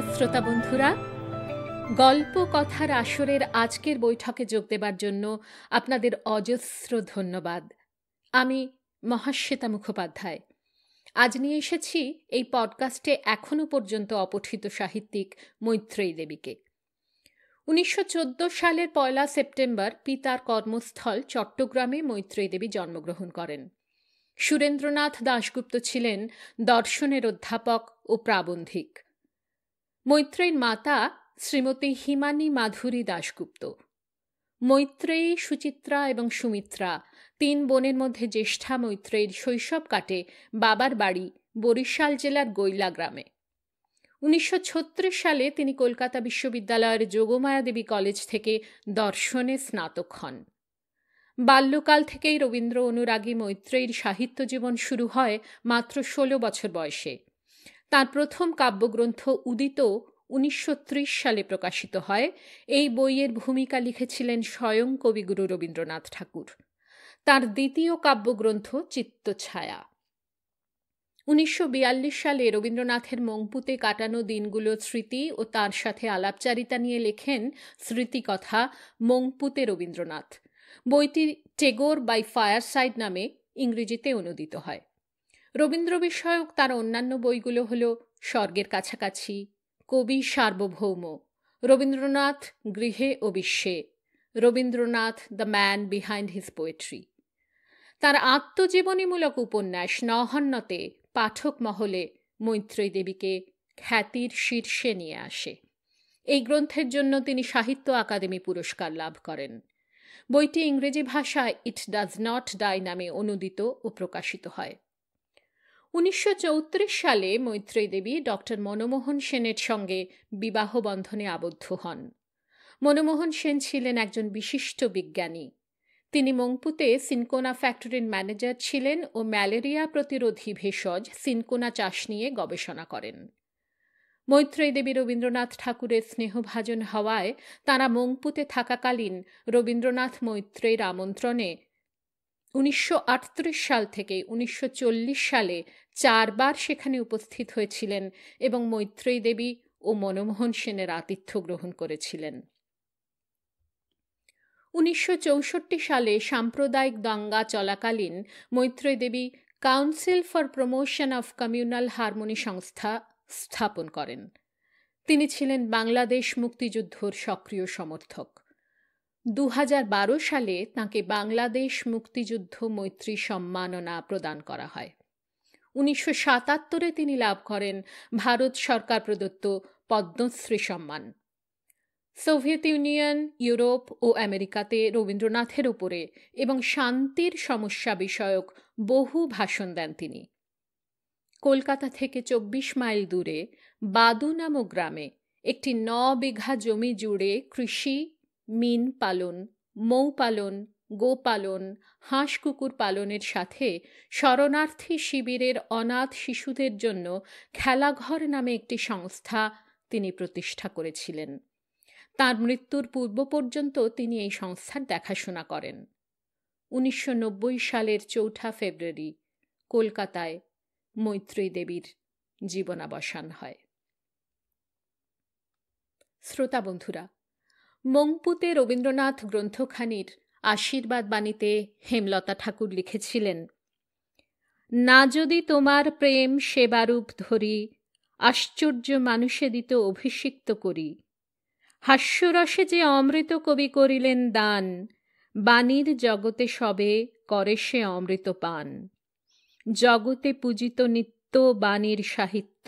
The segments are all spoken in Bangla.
শ্রোতা বন্ধুরা, গল্প কথার আসরের আজকের বৈঠকে যোগ দেবার জন্য আপনাদের অজস্র ধন্যবাদ। আমি মহাশ্বেতা মুখোপাধ্যায়। আজ নিয়ে এসেছি এই পডকাস্টে এখনো পর্যন্ত অপঠিত সাহিত্যিক মৈত্রেয়ী দেবীকে। 1914 সালের 1 সেপ্টেম্বর পিতার কর্মস্থল চট্টগ্রামে মৈত্রেয়ী দেবী জন্মগ্রহণ করেন। সুরেন্দ্রনাথ দাশগুপ্ত ছিলেন দর্শনের অধ্যাপক ও প্রাবন্ধিক। মৈত্রেয়ীর মাতা শ্রীমতী হিমানী মাধুরী দাশগুপ্ত। মৈত্রেয়ী, সুচিত্রা এবং সুমিত্রা 3 বোনের মধ্যে জ্যেষ্ঠা মৈত্রেয়ীর শৈশব কাটে বাবার বাড়ি বরিশাল জেলার গৈলা গ্রামে। 1936 সালে তিনি কলকাতা বিশ্ববিদ্যালয়ের যোগমায়া দেবী কলেজ থেকে দর্শনে স্নাতক হন। বাল্যকাল থেকেই রবীন্দ্র অনুরাগী মৈত্রেয়ীর সাহিত্য জীবন শুরু হয় মাত্র 16 বছর বয়সে। তার প্রথম কাব্যগ্রন্থ উদিত 1930 সালে প্রকাশিত হয়। এই বইয়ের ভূমিকা লিখেছিলেন স্বয়ং কবিগুরু রবীন্দ্রনাথ ঠাকুর। তার দ্বিতীয় কাব্যগ্রন্থ চিত্তছায়া। 1942 সালে রবীন্দ্রনাথের মংপুতে কাটানো দিনগুলোর স্মৃতি ও তার সাথে আলাপচারিতা নিয়ে লেখেন স্মৃতিকথা মংপুতে রবীন্দ্রনাথ। বইটি টেগোর বাই ফায়ারসাইড নামে ইংরেজিতে অনুদিত হয়। রবীন্দ্র বিষয়ক তার অন্যান্য বইগুলো হল স্বর্গের কাছাকাছি, কবি সার্বভৌম, রবীন্দ্রনাথ গৃহে ও বিশ্বে, Rabindranath the man behind his poetry. তার আত্মজীবনীমূলক উপন্যাস নহন্যতে পাঠক মহলে মৈত্রেয়ী দেবীকে খ্যাতির শীর্ষে নিয়ে আসে। এই গ্রন্থের জন্য তিনি সাহিত্য আকাদেমি পুরস্কার লাভ করেন। বইটি ইংরেজি ভাষায় ইট ডাজ নট ডাই নামে অনুদিত ও প্রকাশিত হয়। 1934 সালে মৈত্রেয়ী দেবী ডক্টর মনমোহন সেনের সঙ্গে বিবাহ বন্ধনে আবদ্ধ হন। মনমোহন সেন ছিলেন একজন বিশিষ্ট বিজ্ঞানী। তিনি মংপুতে সিনকোনা ফ্যাক্টরির ম্যানেজার ছিলেন ও ম্যালেরিয়া প্রতিরোধী ভেষজ সিনকোনা চাষ নিয়ে গবেষণা করেন। মৈত্রেয়ী দেবী রবীন্দ্রনাথ ঠাকুরের স্নেহভাজন হওয়ায় তাঁরা মংপুতে থাকাকালীন রবীন্দ্রনাথ মৈত্রেয়ীর আমন্ত্রণে 1938 সাল থেকে 1940 সালে 4 বার সেখানে উপস্থিত হয়েছিলেন এবং মৈত্রেয়ী দেবী ও মনমোহন সেনের আতিথ্য গ্রহণ করেছিলেন। 1964 সালে সাম্প্রদায়িক দাঙ্গা চলাকালীন Maitreyi Devi council for promotion of communal harmony সংস্থা স্থাপন করেন। তিনি ছিলেন বাংলাদেশ মুক্তিযুদ্ধের সক্রিয় সমর্থক। 2012 সালে তাঁকে বাংলাদেশ মুক্তিযুদ্ধ মৈত্রী সম্মাননা প্রদান করা হয়। 1977 তিনি লাভ করেন ভারত সরকার প্রদত্ত পদ্মশ্রী সম্মান। সোভিয়েত ইউনিয়ন, ইউরোপ ও আমেরিকাতে রবীন্দ্রনাথের উপরে এবং শান্তির সমস্যা বিষয়ক বহু ভাষণ দেন তিনি। কলকাতা থেকে 24 মাইল দূরে বাদু নামক গ্রামে একটি 9 বিঘা জমি জুড়ে কৃষি, মিন পালন, মৌ পালন, গো পালন, হাঁস কুকুর পালনের সাথে শরণার্থী শিবিরের অনাথ শিশুদের জন্য খেলাঘর নামে একটি সংস্থা তিনি প্রতিষ্ঠা করেছিলেন। তার মৃত্যুর পূর্ব পর্যন্ত তিনি এই সংস্থার দেখাশোনা করেন। 1990 সালের 4 ফেব্রুয়ারি কলকাতায় মৈত্রেয়ী দেবীর জীবনাবসান হয়। শ্রোতা বন্ধুরা, মংপুতে রবীন্দ্রনাথ গ্রন্থখানির আশীর্বাদ বাণীতে হেমলতা ঠাকুর লিখেছিলেন, না যদি তোমার প্রেম সেবারূপ ধরি, আশ্চর্য মানুষে দিত অভিষিক্ত করি, হাস্যরসে যে অমৃত কবি করিলেন দান, বাণীর জগতে সবে করে সে অমৃত পান, জগতে পূজিত নিত্য বাণীর সাহিত্য,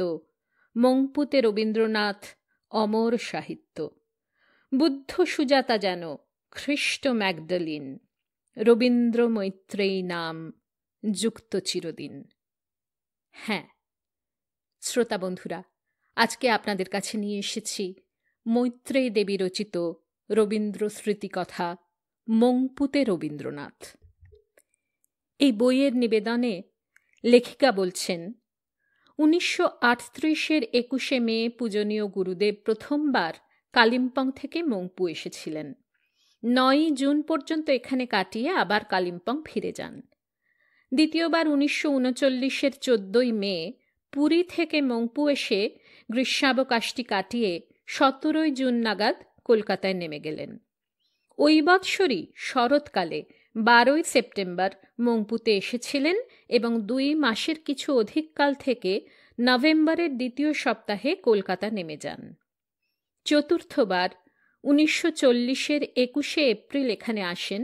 মংপুতে রবীন্দ্রনাথ অমর সাহিত্য, বুদ্ধ সুজাতা যেন খ্রিস্ট ম্যাগডালিন, রবীন্দ্র মৈত্রেয়ী নাম যুক্ত চিরদিন। হ্যাঁ শ্রোতা বন্ধুরা, আজকে আপনাদের কাছে নিয়ে এসেছি মৈত্রেয়ী দেবী রচিত রবীন্দ্র স্মৃতিকথা মংপুতে রবীন্দ্রনাথ। এই বইয়ের নিবেদনে লেখিকা বলছেন, 1938-এর 21শে মে পূজনীয় গুরুদেব প্রথমবার কালিম্পং থেকে মংপু এসেছিলেন। 9ই জুন পর্যন্ত এখানে কাটিয়ে আবার কালিম্পং ফিরে যান। দ্বিতীয়বার 1939-এর 14ই মে পুরী থেকে মংপু এসে গ্রীষ্মাবকাশটি কাটিয়ে 17 জুন নাগাদ কলকাতায় নেমে গেলেন। ওই বৎসরই শরৎকালে 12 সেপ্টেম্বর মংপুতে এসেছিলেন এবং 2 মাসের কিছু অধিক কাল থেকে নভেম্বরের দ্বিতীয় সপ্তাহে কলকাতা নেমে যান। চতুর্থবার 1940-এর 21শে এপ্রিল এখানে আসেন।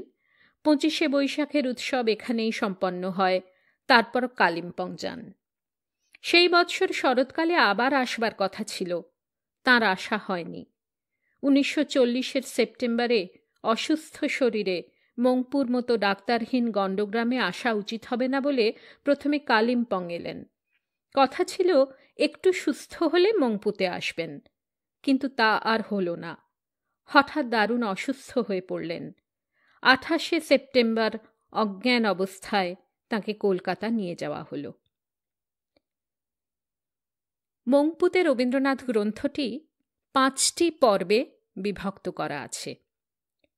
25শে বৈশাখের উৎসব এখানেই সম্পন্ন হয়। তারপর কালিম্পং যান। সেই বৎসর শরৎকালে আবার আসবার কথা ছিল, তাঁর আসা হয়নি। 1940-এর সেপ্টেম্বরে অসুস্থ শরীরে মংপুর মতো ডাক্তারহীন গণ্ডগ্রামে আসা উচিত হবে না বলে প্রথমে কালিম্পং এলেন। কথা ছিল একটু সুস্থ হলে মংপুতে আসবেন, কিন্তু তা আর হলো না। হঠাৎ দারুণ অসুস্থ হয়ে পড়লেন। 28শে সেপ্টেম্বর অজ্ঞান অবস্থায় তাকে কলকাতা নিয়ে যাওয়া হলো। মংপুতে রবীন্দ্রনাথ গ্রন্থটি 5টি পর্বে বিভক্ত করা আছে।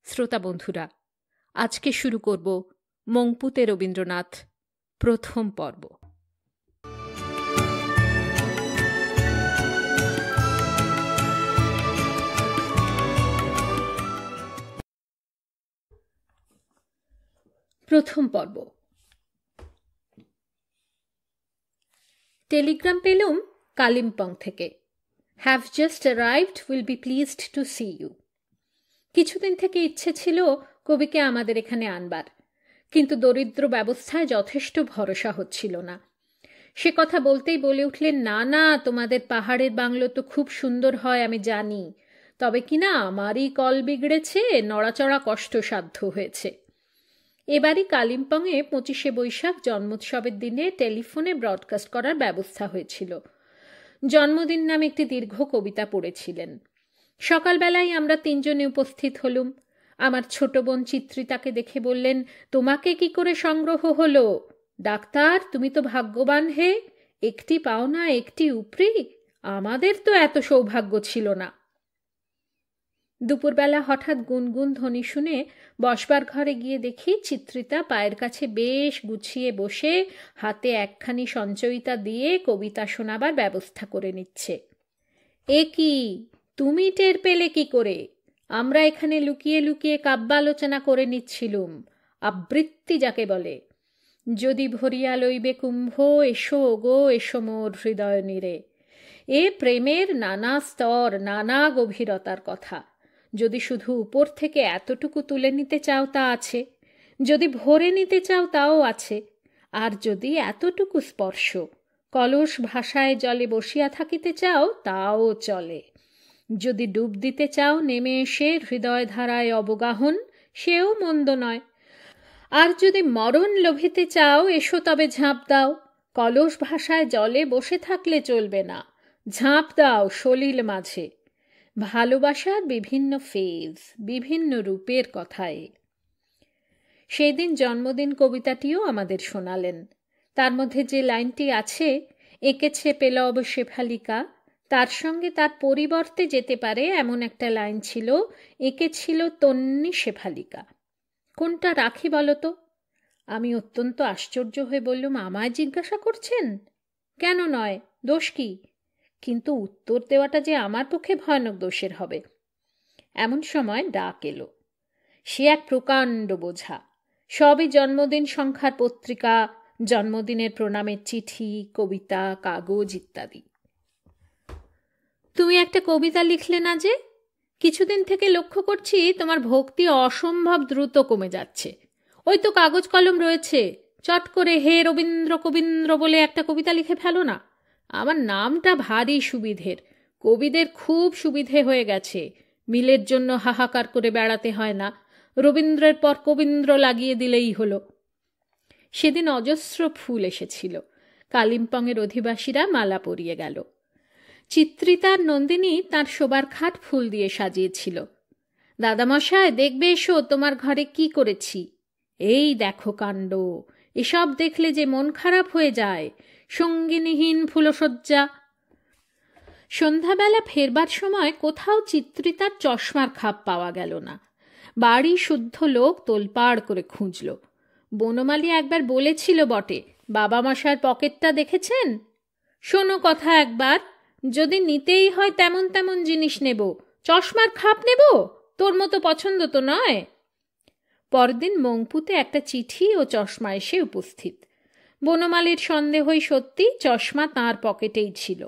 শ্রোতা বন্ধুরা, আজকে শুরু করব মংপুতে রবীন্দ্রনাথ প্রথম পর্ব। প্রথম পর্ব। টেলিগ্রাম পেলুম কালিম্পং থেকে। Have just arrived, will be pleased to see you. কিছুদিন থেকে ইচ্ছে ছিল কবিকে আমাদের এখানে আনবার, কিন্তু দরিদ্র ব্যবস্থায় যথেষ্ট ভরসা হচ্ছিল না। সে কথা বলতেই বলে উঠলেন, না না, তোমাদের পাহাড়ের বাংলো তো খুব সুন্দর হয় আমি জানি, তবে কিনা আমারই কল বিগড়েছে, নড়াচড়া কষ্টসাধ্য হয়েছে। এবারই কালিম্পংয়ে 25শে বৈশাখ জন্মোৎসবের দিনে টেলিফোনে ব্রডকাস্ট করার ব্যবস্থা হয়েছিল। জন্মদিন নামে একটি দীর্ঘ কবিতা পড়েছিলেন। সকালবেলায় আমরা 3 জনে উপস্থিত হলুম। আমার ছোট বোন চিত্রিতাকে দেখে বললেন, তোমাকে কি করে সংগ্রহ হলো? ডাক্তার, তুমি তো ভাগ্যবান হে, একটি পাও না একটি উপরি, আমাদের তো এত সৌভাগ্য ছিল না। দুপুরবেলা হঠাৎ গুনগুন ধ্বনি শুনে বসবার ঘরে গিয়ে দেখি চিত্রিতা পায়ের কাছে বেশ গুছিয়ে বসে হাতে একখানি সঞ্চয়িতা দিয়ে কবিতা শোনাবার ব্যবস্থা করে নিচ্ছে। এ কি, তুমি টের পেলে কি করে? আমরা এখানে লুকিয়ে লুকিয়ে কাব্যালোচনা করে নিচ্ছিলুম, আবৃত্তি যাকে বলে। যদি ভরিয়া লইবে কুম্ভ, এসো গো এসো মোর হৃদয় নীরে। এ প্রেমের নানা স্তর, নানা গভীরতার কথা। যদি শুধু উপর থেকে এতটুকু তুলে নিতে চাও তা আছে, যদি ভরে নিতে চাও তাও আছে, আর যদি এতটুকু স্পর্শ কলস ভাষায় জলে বসিয়া থাকিতে চাও তাও চলে। যদি ডুব দিতে চাও নেমে এসে হৃদয় ধারায় অবগাহন, সেও মন্দ নয়। আর যদি মরণ লোভিতে চাও এসো তবে ঝাঁপ দাও। কলস ভাষায় জলে বসে থাকলে চলবে না, ঝাঁপ দাও সলিল মাঝে। ভালোবাসার বিভিন্ন ফেজ, বিভিন্ন রূপের কথায়। সেই দিন জন্মদিন কবিতাটিও আমাদের শোনালেন। তার মধ্যে যে লাইনটি আছে, এঁকেছে পেলব শেফালিকা, তার সঙ্গে তার পরিবর্তে যেতে পারে এমন একটা লাইন ছিল, এঁকেছিল তন্নি শেফালিকা। কোনটা রাখি বলো তো? আমি অত্যন্ত আশ্চর্য হয়ে বললুম, আমায় জিজ্ঞাসা করছেন? কেন নয়, দোষ কি? কিন্তু উত্তর দেওয়াটা যে আমার পক্ষে ভয়ানক দোষের হবে। এমন সময় ডাক এলো। সে এক প্রকাণ্ড বোঝা, সবই জন্মদিন সংখ্যার পত্রিকা, জন্মদিনের প্রণামের চিঠি, কবিতা, কাগজ ইত্যাদি। তুমি একটা কবিতা লিখলে না যে? কিছুদিন থেকে লক্ষ্য করছি তোমার ভক্তি অসম্ভব দ্রুত কমে যাচ্ছে। ওই তো কাগজ কলম রয়েছে, চট করে হে রবীন্দ্র কবীন্দ্র বলে একটা কবিতা লিখে ফেলো না। আমার নামটা ভারী সুবিধের, কবিদের খুব সুবিধে হয়ে গেছে, মিলের জন্য হাহাকার করে বেড়াতে হয় না, রবীন্দ্রের পর কবীন্দ্র লাগিয়ে দিলেই হলো। সেদিন অজস্র ফুল এসেছিল, কালিম্পংয়ের অধিবাসীরা মালা পরিয়ে গেল। চিত্রিতার নন্দিনী তার শোবার খাট ফুল দিয়ে সাজিয়েছিল। দাদামশায়, দেখবে এসো তোমার ঘরে কি করেছি। এই দেখো কাণ্ড, এসব দেখলে যে মন খারাপ হয়ে যায়। সঙ্গিনীহীন ফুলশয্যা। সন্ধ্যাবেলা ফেরবার সময় কোথাও চিত্রিতার চশমার খাপ পাওয়া গেল না। বাড়ি শুদ্ধ লোক তোলপাড় করে খুঁজল। বনমালী একবার বলেছিল বটে, বাবা মশার পকেটটা দেখেছেন? শোনো কথা একবার, যদি নিতেই হয় তেমন তেমন জিনিস নেব, চশমার খাপ নেব, তোর মতো পছন্দ তো নয়। পরদিন মংপুতে একটা চিঠি ও চশমা এসে উপস্থিত। বনমালীর সন্দেহই সত্যি, চশমা তাঁর পকেটেই ছিল।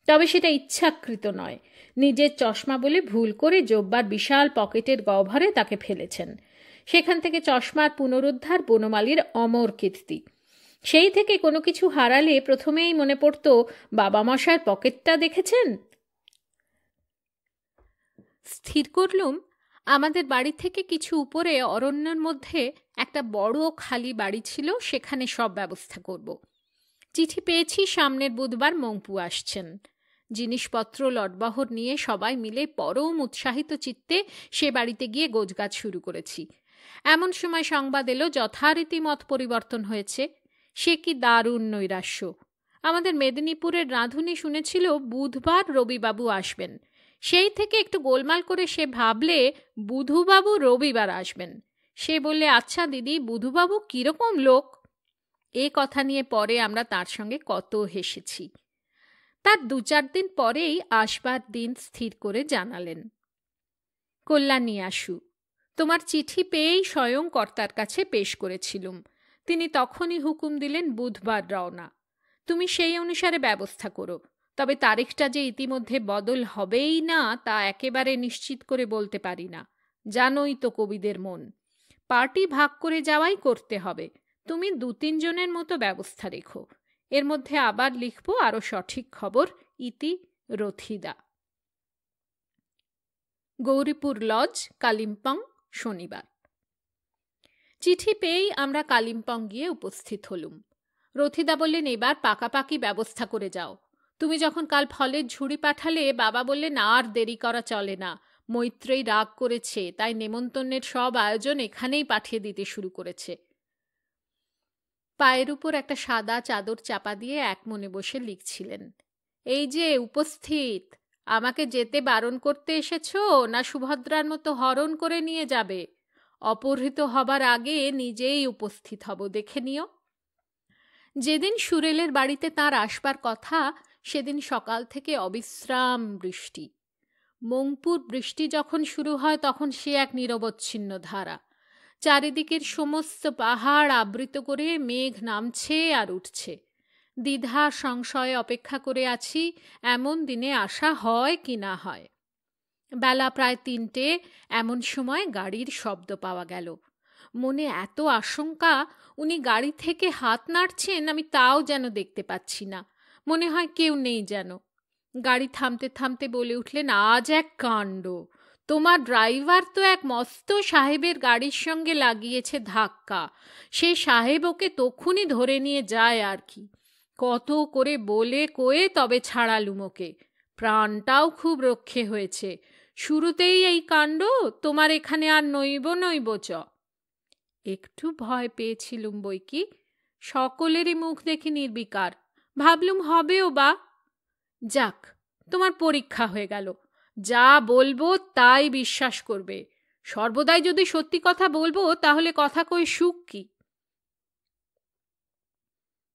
তবে সেটা ইচ্ছাকৃত নয়, নিজের চশমা বলে ভুল করে জোব্বার বিশাল পকেটের গহ্বরে তাকে ফেলেছেন। সেখান থেকে চশমার পুনরুদ্ধার বনমালীর অমর কীর্তি। সেই থেকে কোনো কিছু হারালে প্রথমেই মনে পড়ত, বাবা মশার পকেটটা দেখেছেন। স্থির করলুম আমাদের বাড়ি থেকে কিছু উপরে অরণ্যের মধ্যে একটা বড় খালি বাড়ি ছিল, সেখানে সব ব্যবস্থা করব। চিঠি পেয়েছি সামনের বুধবার মংপু আসছেন। জিনিসপত্র লটবহর নিয়ে সবাই মিলে পরম উৎসাহিত চিত্তে সে বাড়িতে গিয়ে গোছগাছ শুরু করেছি। এমন সময় সংবাদ এলো যথারীতি মত পরিবর্তন হয়েছে। সে কি দারুণ নৈরাশ্য! আমাদের মেদিনীপুরের রাঁধুনি শুনেছিল বুধবার রবিবাবু আসবেন। সেই থেকে একটু গোলমাল করে সে ভাবলে বুধুবাবু রবিবার আসবেন। সে বললে, আচ্ছা দিদি, বুধুবাবু কিরকম লোক? এ কথা নিয়ে পরে আমরা তার সঙ্গে কত হেসেছি। তার 2-4 দিন পরেই আসবার দিন স্থির করে জানালেন। কল্যাণী আসু, তোমার চিঠি পেয়েই স্বয়ং কর্তার কাছে পেশ করেছিলুম। তিনি তখনই হুকুম দিলেন বুধবার রওনা। তুমি সেই অনুসারে ব্যবস্থা করো। তবে তারিখটা যে ইতিমধ্যে বদল হবেই না তা একেবারে নিশ্চিত করে বলতে পারি না। জানোই তো কবিদের মন, পার্টি ভাগ করে যাওয়াই করতে হবে। তুমি 2-3 জনের মতো ব্যবস্থা রেখো। এর মধ্যে আবার লিখব আরো সঠিক খবর। ইতি রথিদা। গৌরীপুর লজ, কালিম্পং, শনিবার। চিঠি পেয়েই আমরা কালিম্পং গিয়ে উপস্থিত হলুম। রথিদা বললেন, এবার পাকাপাকি ব্যবস্থা করে যাও। তুমি যখন কাল ফলের ঝুড়ি পাঠালে, বাবা বললেন আর দেরি করা চলে না। মৈত্রেয়ী রাগ করেছে, তাই নেমন্তন্নের সব আয়োজন এখানেই পাঠিয়ে দিতে শুরু করেছে। পায়ের উপর একটা সাদা চাদর চাপা দিয়ে এক মনে বসে লিখছিলেন। এই যে উপস্থিত, আমাকে যেতে বারণ করতে এসেছো না সুভদ্রার মতো হরণ করে নিয়ে যাবে? অপহৃত হবার আগে নিজেই উপস্থিত হব, দেখে নিও। যেদিন সুরেলের বাড়িতে তাঁর আসবার কথা, সেদিন সকাল থেকে অবিশ্রাম বৃষ্টি। মংপুর বৃষ্টি যখন শুরু হয় তখন সে এক নিরবচ্ছিন্ন ধারা। চারিদিকের সমস্ত পাহাড় আবৃত করে মেঘ নামছে আর উঠছে। দ্বিধা সংশয়ে অপেক্ষা করে আছি এমন দিনে আসা হয় কি না হয়। বেলা প্রায় 3টে, এমন সময় গাড়ির শব্দ পাওয়া গেল। মনে এত আশঙ্কা, উনি গাড়ি থেকে হাত নাড়ছেন, আমি তাও যেন দেখতে পাচ্ছি না। মনে হয় কেউ নেই যেন। গাড়ি থামতে থামতে বলে উঠলেন, আজ এক কাণ্ড! তোমার ড্রাইভার তো এক মস্ত সাহেবের গাড়ির সঙ্গে লাগিয়েছে ধাক্কা। সে সাহেব ওকে তখনই ধরে নিয়ে যায় আর কি। কত করে বলে কয়ে তবে ছাড়ালুম ওকে। প্রাণটাও খুব রক্ষে হয়েছে। শুরুতেই এই কাণ্ড, তোমার এখানে আর নইব নইব চ। একটু ভয় পেয়েছিলুম বই কি, সকলেরই মুখ দেখি নির্বিকার। ভাবলুম হবেও বা। যাক, তোমার পরীক্ষা হয়ে গেল। যা বলবো তাই বিশ্বাস করবে। সর্বদাই যদি সত্যি কথা বলবো তাহলে কথা কই সুখ কি?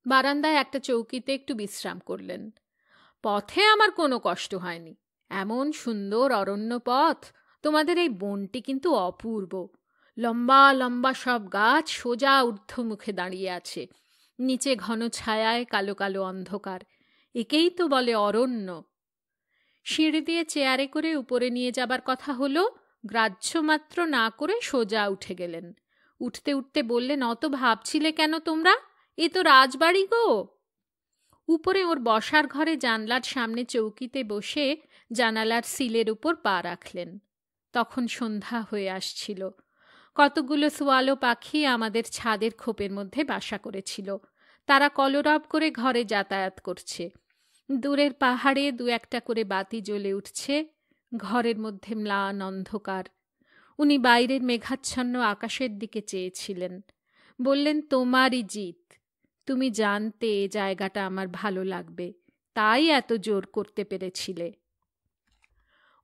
বারান্দায় একটা চৌকিতে একটু বিশ্রাম করলেন। পথে আমার কোনো কষ্ট হয়নি। এমন সুন্দর অরণ্য পথ। তোমাদের এই বনটি কিন্তু অপূর্ব। লম্বা লম্বা সব গাছ সোজা ঊর্ধ্বমুখে দাঁড়িয়ে আছে। নিচে ঘন ছায়ায় কালো কালো অন্ধকার। একেই তো বলে অরণ্য। সিঁড়ি দিয়ে চেয়ারে করে উপরে নিয়ে যাবার কথা হলো, গ্রাহ্য মাত্র না করে সোজা উঠে গেলেন। উঠতে উঠতে বললেন, অত ভাবছিলে কেন তোমরা? এ তো রাজবাড়ি গো। উপরে ওর বসার ঘরে জানলার সামনে চৌকিতে বসে জানালার সিলের উপর পা রাখলেন। তখন সন্ধ্যা হয়ে আসছিল। কতগুলো সোয়ালো পাখি আমাদের ছাদের খোপের মধ্যে বাসা করেছিল। তারা কলরব করে ঘরে যাতায়াত করছে। দূরের পাহাড়ে 2-1টা করে বাতি জ্বলে উঠছে। ঘরের মধ্যে ম্লান অন্ধকার। উনি বাইরের মেঘাচ্ছন্ন আকাশের দিকে চেয়েছিলেন। বললেন, তোমারই জিত। তুমি জানতে এ জায়গাটা আমার ভালো লাগবে, তাই এত জোর করতে পেরেছিলে।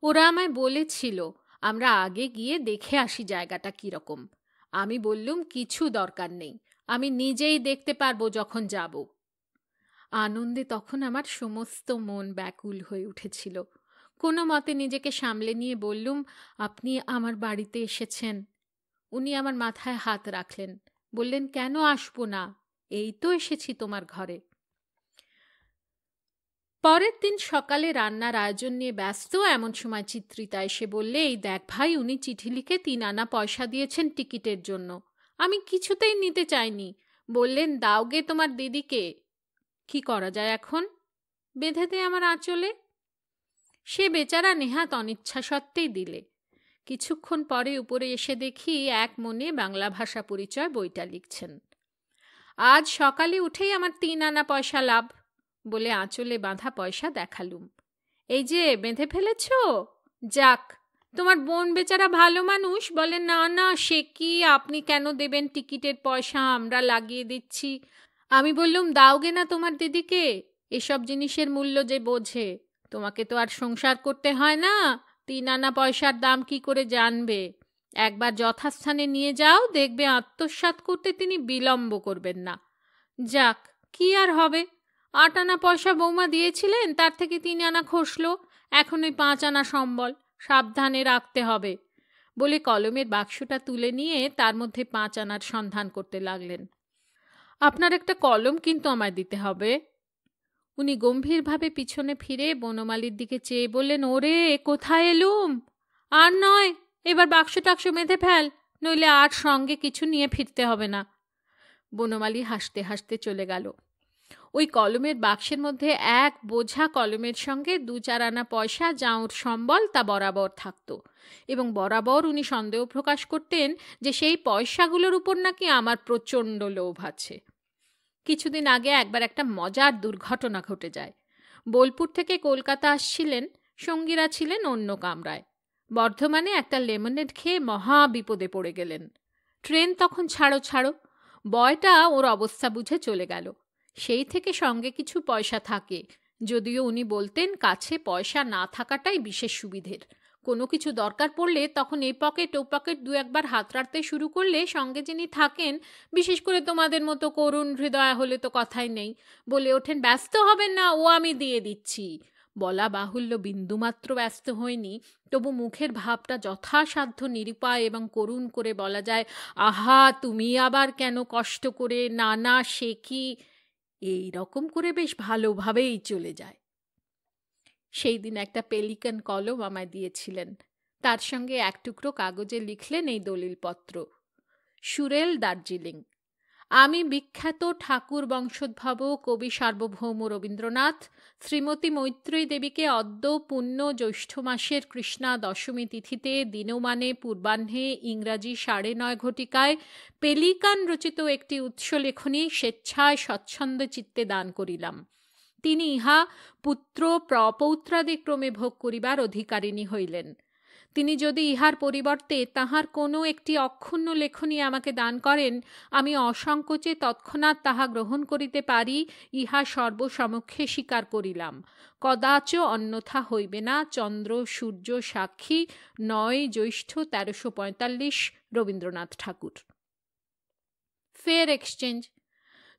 ওরা আমায় বলেছিল আমরা আগে গিয়ে দেখে আসি জায়গাটা কিরকম। আমি বললুম, কিছু দরকার নেই, আমি নিজেই দেখতে পারবো যখন যাব। আনন্দে তখন আমার সমস্ত মন ব্যাকুল হয়ে উঠেছিল। কোনো মতে নিজেকে সামলে নিয়ে বললুম, আপনি আমার বাড়িতে এসেছেন। উনি আমার মাথায় হাত রাখলেন, বললেন, কেন আসবো না, এই তো এসেছি তোমার ঘরে। পরের দিন সকালে রান্নার আয়োজন নিয়ে ব্যস্ত এমন সময় চিত্রিতা এসে বললে, এই দেখ ভাই, উনি চিঠি লিখে 3 আনা পয়সা দিয়েছেন টিকিটের জন্য। আমি কিছুতেই নিতে চাইনি। বললেন, দাওগে তোমার দিদিকে। কি করা যায় এখন? বেঁধে দে আমার আঁচলে। সে বেচারা নেহাত অনিচ্ছা সত্ত্বেই দিলে। কিছুক্ষণ পরে উপরে এসে দেখি এক মনে বাংলা ভাষা পরিচয় বইটা লিখছেন। আজ সকালে উঠেই আমার 3 আনা পয়সা লাভ, বলে আঁচলে বাঁধা পয়সা দেখালুম। এই যে বেঁধে ফেলেছ? যাক, তোমার বোন বেচারা ভালো মানুষ, বলে, না না, সে কি, আপনি কেন দেবেন টিকিটের পয়সা, আমরা লাগিয়ে দিচ্ছি। আমি বললুম, দাওগে না তোমার দিদিকে, এসব জিনিসের মূল্য যে বোঝে। তোমাকে তো আর সংসার করতে হয় না, 3 আনা পয়সার দাম কি করে জানবে? একবার যথাস্থানে নিয়ে যাও, দেখবে আত্মসাৎ করতে তিনি বিলম্ব করবেন না। যাক, কি আর হবে, 8 আনা পয়সা বৌমা দিয়েছিলেন, তার থেকে 3 আনা খসল, এখন ওই 5 আনা সম্বল, সাবধানে রাখতে হবে, বলে কলমের বাক্সটা তুলে নিয়ে তার মধ্যে 5 আনার সন্ধান করতে লাগলেন। আপনার একটা কলম কিন্তু আমায় দিতে হবে। উনি গম্ভীরভাবে পিছনে ফিরে বনমালীর দিকে চেয়ে বললেন, ওরে, কোথায় এলুম? আর নয়, এবার বাক্স টাক্স বেঁধে ফেল, নইলে আর সঙ্গে কিছু নিয়ে ফিরতে হবে না। বনমালী হাসতে হাসতে চলে গেল। ওই কলমের বাক্সের মধ্যে এক বোঝা কলমের সঙ্গে 2-4 আনা পয়সা যাঁর সম্বল তা বরাবর থাকত, এবং বরাবর উনি সন্দেহ প্রকাশ করতেন যে সেই পয়সাগুলোর উপর নাকি আমার প্রচণ্ড লোভ আছে। কিছুদিন আগে একবার একটা মজার দুর্ঘটনা ঘটে যায়। বোলপুর থেকে কলকাতা আসছিলেন, সঙ্গীরা ছিলেন অন্য কামরায়। বর্ধমানে একটা লেমনেড খেয়ে মহা বিপদে পড়ে গেলেন। ট্রেন তখন ছাড়ো ছাড়ো। বয়টা ওর অবস্থা বুঝে চলে গেল। সেই থেকে সঙ্গে কিছু পয়সা থাকে, যদিও উনি বলতেন কাছে পয়সা না থাকাটাই বিশেষ সুবিধের। কোনো কিছু দরকার পড়লে তখন এই পকেট ও পকেট 2-1বার হাত রাখতে শুরু করলে সঙ্গে যিনি থাকেন, বিশেষ করে তোমাদের মতো করুণ হৃদয় হলে তো কথাই নেই, বলে ওঠেন, ব্যস্ত হবেন না, ও আমি দিয়ে দিচ্ছি। বলা বাহুল্য, বিন্দুমাত্র ব্যস্ত হয়নি, তবু মুখের ভাবটা যথাসাধ্য নিরুপায় এবং করুণ করে বলা যায়, আহা, তুমি আবার কেন কষ্ট করে, না না, সে কি, এই রকম করে বেশ ভালোভাবেই চলে যায়। সেই দিন একটা পেলিকান কলম আমায় দিয়েছিলেন, তার সঙ্গে 1 টুকরো কাগজে লিখলেন এই দলিলপত্র: সুরেল, দার্জিলিং। আমি বিখ্যাত ঠাকুর বংশোদ্ভব কবি সার্বভৌম রবীন্দ্রনাথ শ্রীমতী মৈত্রেয়ী দেবীকে অদ্য পুণ্য জ্যৈষ্ঠ মাসের কৃষ্ণা দশমী তিথিতে দিনমানে পূর্বাহ্নে ইংরাজি 9:30 ঘটিকায় পেলিকান রচিত একটি উৎসলেখনী স্বেচ্ছায় স্বচ্ছন্দ চিত্তে দান করিলাম। তিনি ইহা পুত্র প্রপৌত্রাদি ক্রমে ভোগ করিবার অধিকারিণী হইলেন। তিনি যদি ইহার পরিবর্তে তাহার কোনো একটি অক্ষুণ্ণ লেখনী আমাকে দান করেন, আমি অসংকোচে তৎক্ষণাৎ তাহা গ্রহণ করিতে পারি, ইহা সর্বসমক্ষে স্বীকার করিলাম। কদাচ অন্যথা হইবে না। চন্দ্র সূর্য সাক্ষী, 9 জ্যৈষ্ঠ 1345, রবীন্দ্রনাথ ঠাকুর। ফের এক্সচেঞ্জ।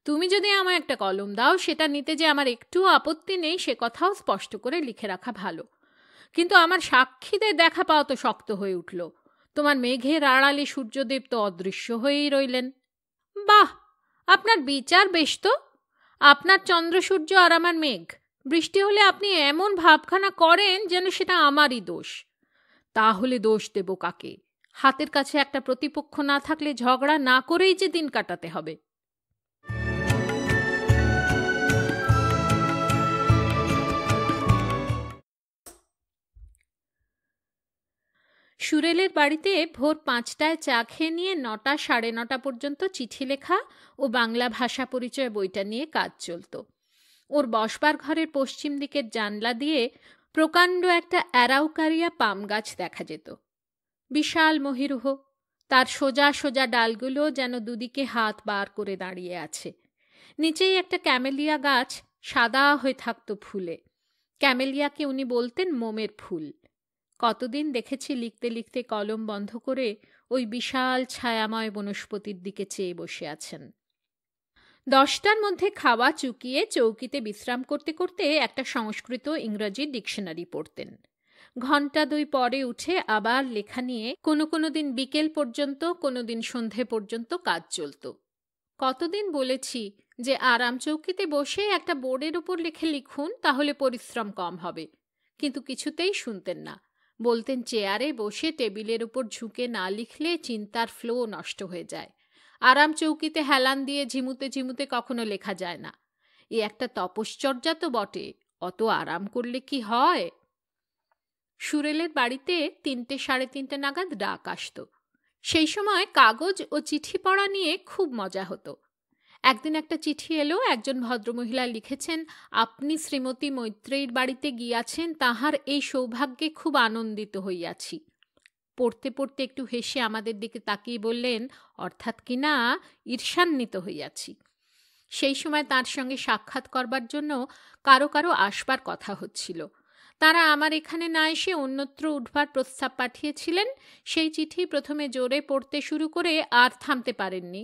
তুমি যদি আমায় একটা কলম দাও, সেটা নিতে যে আমার একটু আপত্তি নেই, সে কথাও স্পষ্ট করে লিখে রাখা ভালো। কিন্তু আমার সাক্ষীদের দেখা পাওয়া তো শক্ত হয়ে উঠল। তোমার মেঘের আড়ালে সূর্যদেব তো অদৃশ্য হয়েই রইলেন। বাহ, আপনার বিচার বেশ তো। আপনার চন্দ্র সূর্য আর আমার মেঘ। বৃষ্টি হলে আপনি এমন ভাবখানা করেন যেন সেটা আমারই দোষ। তাহলে দোষ দেব কাকে? হাতের কাছে একটা প্রতিপক্ষ না থাকলে ঝগড়া না করেই যে দিন কাটাতে হবে। সুরেলের বাড়িতে ভোর 5টায় চা খেয়ে নিয়ে 9টা 9:30 পর্যন্ত চিঠি লেখা ও বাংলা ভাষা পরিচয় বইটা নিয়ে কাজ চলত। ওর বসবার ঘরের পশ্চিম দিকের জানলা দিয়ে প্রকাণ্ড একটা অ্যারাউকারিয়া পাম গাছ দেখা যেত। বিশাল মহিরুহ, তার সোজা সোজা ডালগুলো যেন দুদিকে হাত বার করে দাঁড়িয়ে আছে। নিচেই একটা ক্যামেলিয়া গাছ সাদা হয়ে থাকত ফুলে। ক্যামেলিয়াকে উনি বলতেন মোমের ফুল। কতদিন দেখেছি লিখতে লিখতে কলম বন্ধ করে ওই বিশাল ছায়াময় বনস্পতির দিকে চেয়ে বসে আছেন। 10টার মধ্যে খাওয়া চুকিয়ে চৌকিতে বিশ্রাম করতে করতে একটা সংস্কৃত ইংরাজি ডিকশনারি পড়তেন। ঘণ্টা 2 পরে উঠে আবার লেখা নিয়ে কোনো দিন বিকেল পর্যন্ত, কোনো দিন সন্ধে পর্যন্ত কাজ চলত। কতদিন বলেছি যে আরাম চৌকিতে বসে একটা বোর্ডের উপর লিখুন, তাহলে পরিশ্রম কম হবে, কিন্তু কিছুতেই শুনতেন না। বলতেন চেয়ারে বসে টেবিলের উপর ঝুঁকে না লিখলে চিন্তার ফ্লো নষ্ট হয়ে যায়। আরাম চৌকিতে হেলান দিয়ে ঝিমুতে ঝিমুতে কখনো লেখা যায় না। এ একটা তপশ্চর্যা তো বটে, অত আরাম করলে কি হয়? সুরেলের বাড়িতে 3টে সাড়ে 3টে নাগাদ ডাক আসত। সেই সময় কাগজ ও চিঠি পড়া নিয়ে খুব মজা হতো। একদিন একটা চিঠি এলো। একজন ভদ্রমহিলা লিখেছেন, আপনি শ্রীমতী মৈত্রেয়ীর বাড়িতে গিয়াছেন, তাহার এই সৌভাগ্যে খুব আনন্দিত হইয়াছি। পড়তে পড়তে একটু হেসে আমাদের দিকে তাকিয়ে বললেন, অর্থাৎ কিনা ঈর্ষান্বিত হইয়াছি। সেই সময় তার সঙ্গে সাক্ষাৎ করবার জন্য কারো কারো আসবার কথা হচ্ছিল। তারা আমার এখানে না এসে অন্যত্র উঠবার প্রস্তাব পাঠিয়েছিলেন। সেই চিঠি প্রথমে জোরে পড়তে শুরু করে আর থামতে পারেননি।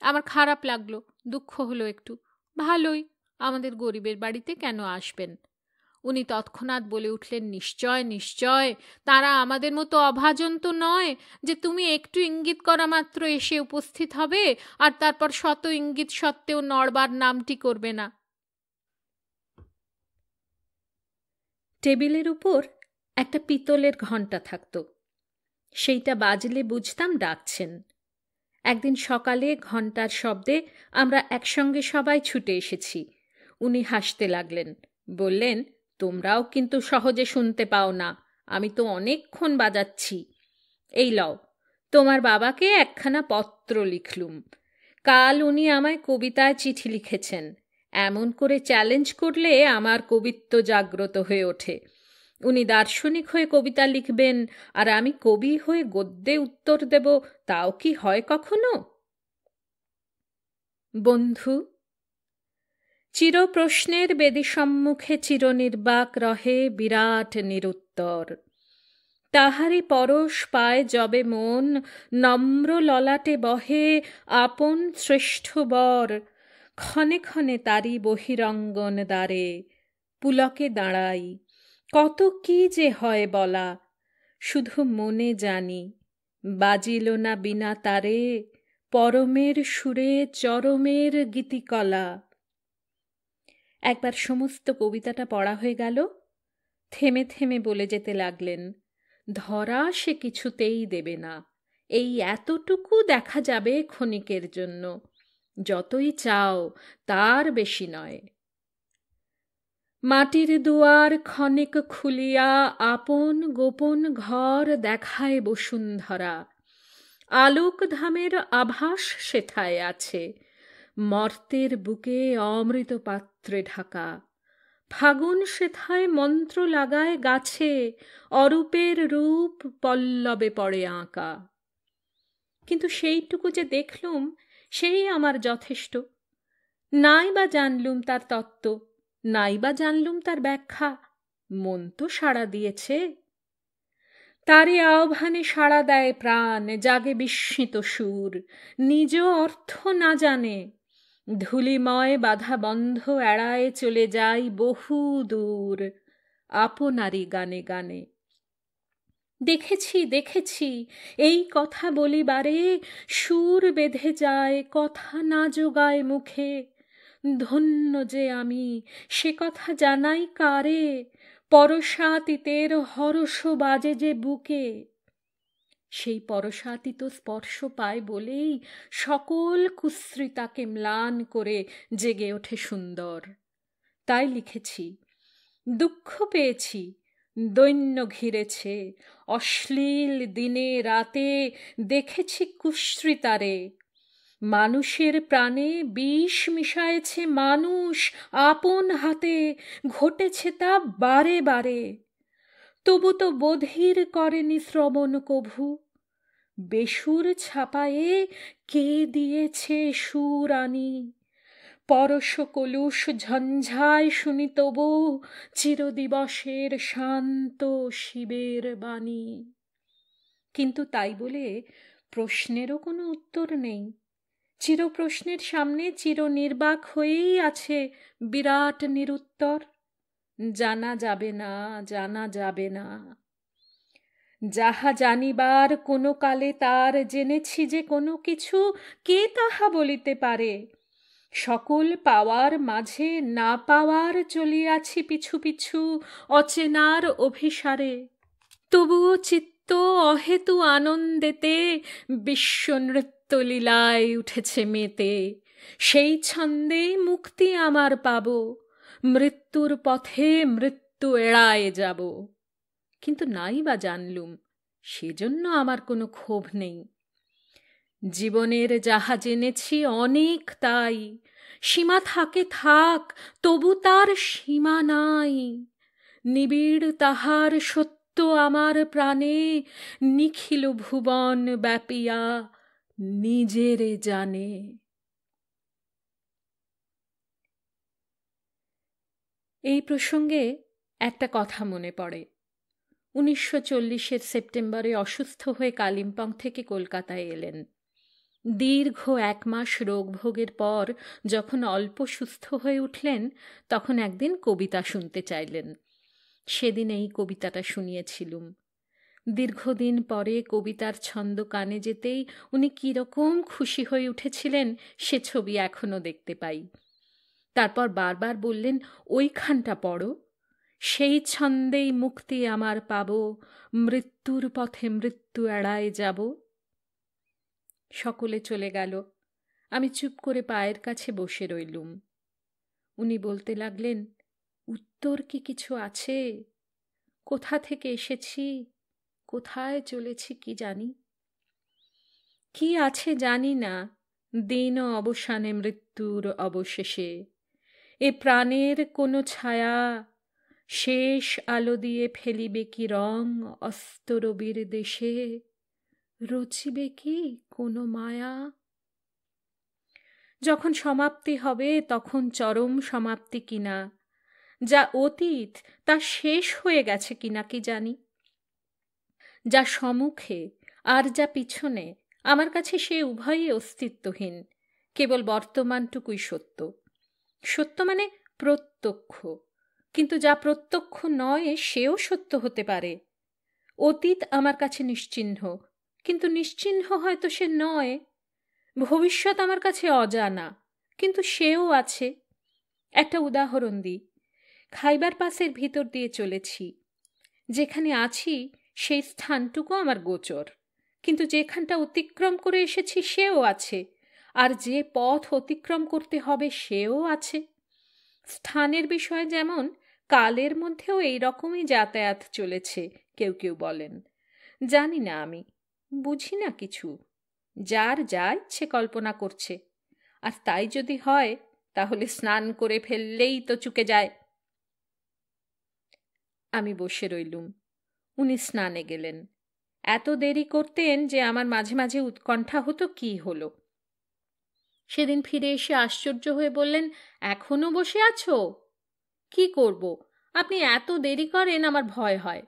আমার খারাপ লাগলো, দুঃখ হলো একটু। ভালোই, আমাদের গরিবের বাড়িতে কেন আসবেন? উনি তৎক্ষণাৎ বলে উঠলেন, নিশ্চয় নিশ্চয়, তারা আমাদের মতো অভাজন তো নয় যে তুমি একটু ইঙ্গিত করা মাত্র এসে উপস্থিত হবে আর তারপর শত ইঙ্গিত সত্ত্বেও নড়বার নামটি করবে না। টেবিলের উপর একটা পিতলের ঘণ্টা থাকত। সেইটা বাজলে বুঝতাম ডাকছেন। একদিন সকালে ঘণ্টার শব্দে আমরা একসঙ্গে সবাই ছুটে এসেছি। উনি হাসতে লাগলেন, বললেন, তোমরাও কিন্তু সহজে শুনতে পাও না, আমি তো অনেকক্ষণ বাজাচ্ছি। এই লও, তোমার বাবাকে একখানা পত্র লিখলুম। কাল উনি আমায় কবিতায় চিঠি লিখেছেন। এমন করে চ্যালেঞ্জ করলে আমার কবিত্ব জাগ্রত হয়ে ওঠে। উনি দার্শনিক হয়ে কবিতা লিখবেন আর আমি কবি হয়ে গদ্যে উত্তর দেব, তাও কি হয় কখনো? বন্ধু, চিরপ্রশ্নের বেদী সম্মুখে চিরনির্বাক রহে বিরাট নিরুত্তর। তাহারি পরশ পায় যবে মন, নম্র ললাটে বহে আপন শ্রেষ্ঠ বর। ক্ষণে ক্ষণে তারি বহিরঙ্গন দ্বারে পুলকে দাঁড়াই, কত কি যে হয় বলা, শুধু মনে জানি, বাজিল না বিনা তারে পরমের সুরে চরমের গীতিকলা। একবার সমস্ত কবিতাটা পড়া হয়ে গেল। থেমে থেমে বলে যেতে লাগলেন, ধরা সে কিছুতেই দেবে না, এই এতটুকু দেখা যাবে ক্ষণিকের জন্য, যতই চাও তার বেশি নয়। মাটির দুয়ার ক্ষণিক খুলিয়া আপন গোপন ঘর দেখায় বসুন্ধরা। আলোক ধামের আভাস সেথায় আছে, মর্তের বুকে অমৃত পাত্রে ঢাকা। ফাগুন সেথায় মন্ত্র লাগায় গাছে, অরূপের রূপ পল্লবে পড়ে আঁকা। কিন্তু সেইটুকু যে দেখলুম, সেই আমার যথেষ্ট। নাই বা জানলুম তার তত্ত্ব, নাই বা জানলুম তার ব্যাখ্যা, মন তো সাড়া দিয়েছে। তারই আহ্বানে সাড়া দেয় প্রাণ, জাগে বিস্মিত সুর, নিজ অর্থ না জানে। ধূলিময় বাধা বন্ধ এড়ায় চলে যাই বহু দূর, আপনারই গানে গানে। দেখেছি দেখেছি, এই কথা বলিবারে সুর বেঁধে যায়, কথা না জোগায় মুখে। ধন্য যে আমি, সে কথা জানাই কারে, পরশাতীতের হরষ বাজে যে বুকে। সেই পরশাতীত স্পর্শ পায় বলেই সকল কুশ্রিতাকে ম্লান করে জেগে ওঠে সুন্দর। তাই লিখেছি, দুঃখ পেয়েছি, দৈন্য ঘিরেছে, অশ্লীল দিনে রাতে দেখেছি কুশ্রিতারে। মানুষের প্রাণে বিষ মিশায়েছে মানুষ আপন হাতে, ঘটেছে তা বারে বারে। তবু তো বধির করেনি শ্রবণ কভু, বেসুর ছাপায়ে কে দিয়েছে সুর আনি। পরশ কলুষ ঝঞ্ঝায় শুনি তবু চিরদিবসের শান্ত শিবের বাণী। কিন্তু তাই বলে প্রশ্নেরও কোনো উত্তর নেই। চিরপ্রশ্নের সামনে চিরনির্বাক হয়েই আছে বিরাট নিরুত্তর। জানা যাবে না, জানা যাবে না। যাহা জানিবার কোনো কালে তার জেনেছি যে কোনো কিছু, কে তাহা বলিতে পারে? সকল পাওয়ার মাঝে না পাওয়ার চলিয়াছি পিছু পিছু অচেনার অভিসারে। তবুও চিত্ত অহেতু আনন্দেতে বিশ্বনৃত্য লীলায় উঠেছে মেতে। সেই ছন্দে মুক্তি আমার পাব, মৃত্যুর পথে মৃত্যু এড়ায়ে যাব। কিন্তু নাই বা জানলুম, সেজন্য আমার কোনো ক্ষোভ নেই। জীবনের যাহা জেনেছি অনেক তাই, সীমা থাকে থাক, তবু তার সীমা নাই। নিবিড় তাহার সত্য আমার প্রাণে, নিখিল ভুবন ব্যাপিয়া নিজেরে জানে। এই প্রসঙ্গে একটা কথা মনে পড়ে। 1940-এর সেপ্টেম্বরে অসুস্থ হয়ে কালিম্পং থেকে কলকাতায় এলেন। দীর্ঘ 1 মাস রোগভোগের পর যখন অল্প সুস্থ হয়ে উঠলেন, তখন একদিন কবিতা শুনতে চাইলেন। সেদিন এই কবিতাটা শুনিয়েছিলুম। দীর্ঘদিন পরে কবিতার ছন্দ কানে যেতেই উনি কীরকম খুশি হয়ে উঠেছিলেন, সে ছবি এখনো দেখতে পাই। তারপর বারবার বললেন, ওইখানটা পড়ো। সেই ছন্দেই মুক্তি আমার পাব, মৃত্যুর পথে মৃত্যু এড়ায়ে যাব। সকলে চলে গেল। আমি চুপ করে পায়ের কাছে বসে রইলুম। উনি বলতে লাগলেন, উত্তর কি কিছু আছে? কোথা থেকে এসেছি, কোথায় চলেছি কি জানি? কি আছে জানি না, দিন অবসানে মৃত্যুর অবশেষে এ প্রাণের কোনো ছায়া শেষ আলো দিয়ে ফেলিবে কি রং অস্তরবীর দেশে, রচিবে কি কোনো মায়া? যখন সমাপ্তি হবে তখন চরম সমাপ্তি কিনা, যা অতীত তা শেষ হয়ে গেছে কিনা কি জানি। যা সম্মুখে আর যা পিছনে, আমার কাছে সে উভয়ই অস্তিত্বহীন। কেবল বর্তমানটুকুই সত্য। সত্য মানে প্রত্যক্ষ, কিন্তু যা প্রত্যক্ষ নয় সেও সত্য হতে পারে। অতীত আমার কাছে নিশ্চিহ্ন, কিন্তু নিশ্চিহ্ন হয়তো সে নয়। ভবিষ্যৎ আমার কাছে অজানা, কিন্তু সেও আছে। একটা উদাহরণ দিই। খাইবার পাসের ভিতর দিয়ে চলেছি। যেখানে আছি সেই স্থানটুকু আমার গোচর, কিন্তু যেখানটা অতিক্রম করে এসেছি সেও আছে, আর যে পথ অতিক্রম করতে হবে সেও আছে। স্থানের বিষয় যেমন, কালের মধ্যেও এই রকমই যাতায়াত চলেছে কেউ কেউ বলেন। জানি না, আমি বুঝি না কিছু। যার যা ইচ্ছে কল্পনা করছে, আর তাই যদি হয় তাহলে স্নান করে ফেললেই তো চুকে যায়। আমি বসে রইলুম। উনি স্নানে গেলেন। এত দেরি করতেন যে আমার মাঝে মাঝে উৎকণ্ঠা হতো কি হলো। সেদিন ফিরে এসে আশ্চর্য হয়ে বললেন, এখনো বসে আছো? কি করব, আপনি এত দেরি করেন, আমার ভয় হয়।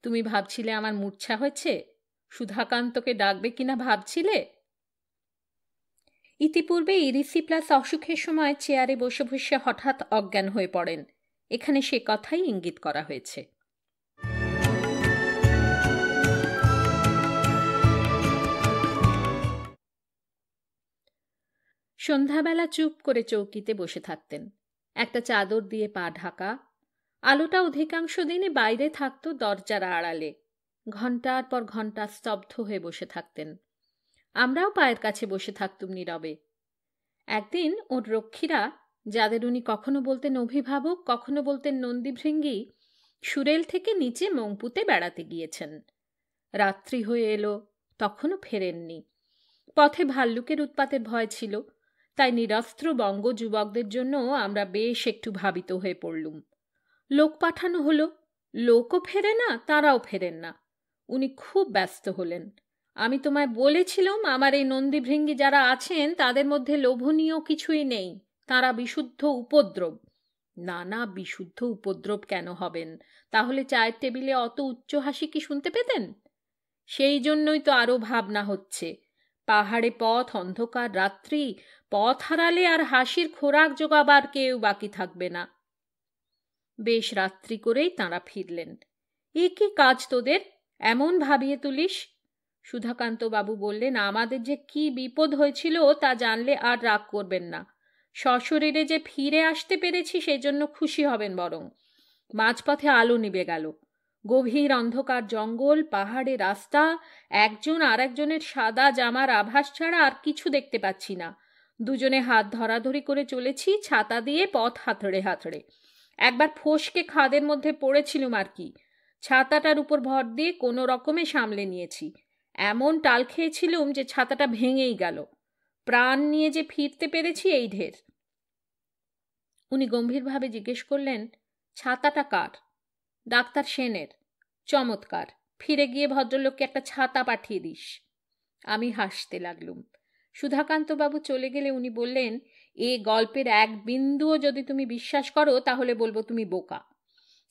তুমি ভাবছিলে আমার মূর্ছা হয়েছে? সুধাকান্তকে ডাকবে কিনা ভাবছিলে? ইতিপূর্বে ইরিসিপ্লাস অসুখের সময় চেয়ারে বসে বসে হঠাৎ অজ্ঞান হয়ে পড়েন। এখানে সে কথাই ইঙ্গিত করা হয়েছে। সন্ধ্যাবেলা চুপ করে চৌকিতে বসে থাকতেন। একটা চাদর দিয়ে পা ঢাকা। আলোটা অধিকাংশ দিনই বাইরে থাকত দরজার আড়ালে। ঘণ্টার পর ঘণ্টা স্তব্ধ হয়ে বসে থাকতেন। আমরাও পায়ের কাছে বসে থাকতুম নীরবে। একদিন ওর রক্ষীরা, যাদের উনি কখনো বলতেন অভিভাবক, কখনো বলতেন নন্দীভৃঙ্গি, সুরেল থেকে নিচে মংপুতে বেড়াতে গিয়েছেন। রাত্রি হয়ে এলো, তখনও ফেরেননি। পথে ভাল্লুকের উৎপাতের ভয় ছিল, তাই নিরস্ত্র বঙ্গ যুবকদের জন্য আমরা বেশ একটু ভাবিত হয়ে পড়লুম। লোক পাঠানো হলো, লোকও ফেরে না, তারাও ফেরেন না। উনি খুব ব্যস্ত হলেন। আমি তোমায় বলেছিলাম, আমার এই নন্দীভৃঙ্গি যারা আছেন তাদের মধ্যে লোভনীয় কিছুই নেই, তারা বিশুদ্ধ উপদ্রব। না না, বিশুদ্ধ উপদ্রব কেন হবেন? তাহলে চায়ের টেবিলে অত উচ্চ হাসি কি শুনতে পেতেন? সেই জন্যই তো আরো ভাবনা হচ্ছে। পাহাড়ে পথ, অন্ধকার রাত্রি, পথ হারালে আর হাসির খোরাক জোগাবার কেউ বাকি থাকবে না। বেশ রাত্রি করেই তাঁরা ফিরলেন। এ কি কাজ তোদের, এমন ভাবিয়ে তুলিস? সুধাকান্ত বাবু বললেন, আমাদের যে কি বিপদ হয়েছিল তা জানলে আর রাগ করবেন না। সশরীরে যে ফিরে আসতে পেরেছি সেজন্য খুশি হবেন বরং। মাঝপথে আলো নিভে গেল। গভীর অন্ধকার জঙ্গল, পাহাড়ে রাস্তা, একজন আর একজনের সাদা জামার আভাস ছাড়া আর কিছু দেখতে পাচ্ছি না। দুজনে হাত ধরাধরি করে চলেছি, ছাতা দিয়ে পথ হাতড়ে হাতড়ে। একবার ফসকে খাদের মধ্যে পড়েছিলুম আর কি। ছাতাটার উপর ভর দিয়ে কোনো রকমে সামলে নিয়েছি। এমন টাল খেয়েছিলুম যে ছাতাটা ভেঙেই গেল। প্রাণ নিয়ে যে ফিরতে পেরেছি এই ঢের। উনি গম্ভীরভাবে জিজ্ঞেস করলেন, ছাতাটা কার? ডাক্তার সেনের। চমৎকার, ফিরে গিয়ে ভদ্রলোককে একটা ছাতা পাঠিয়ে দিস। আমি হাসতে লাগলুম। সুধাকান্তবাবু চলে গেলে উনি বললেন, এ গল্পের এক বিন্দুও যদি তুমি বিশ্বাস করো তাহলে বলবো তুমি বোকা।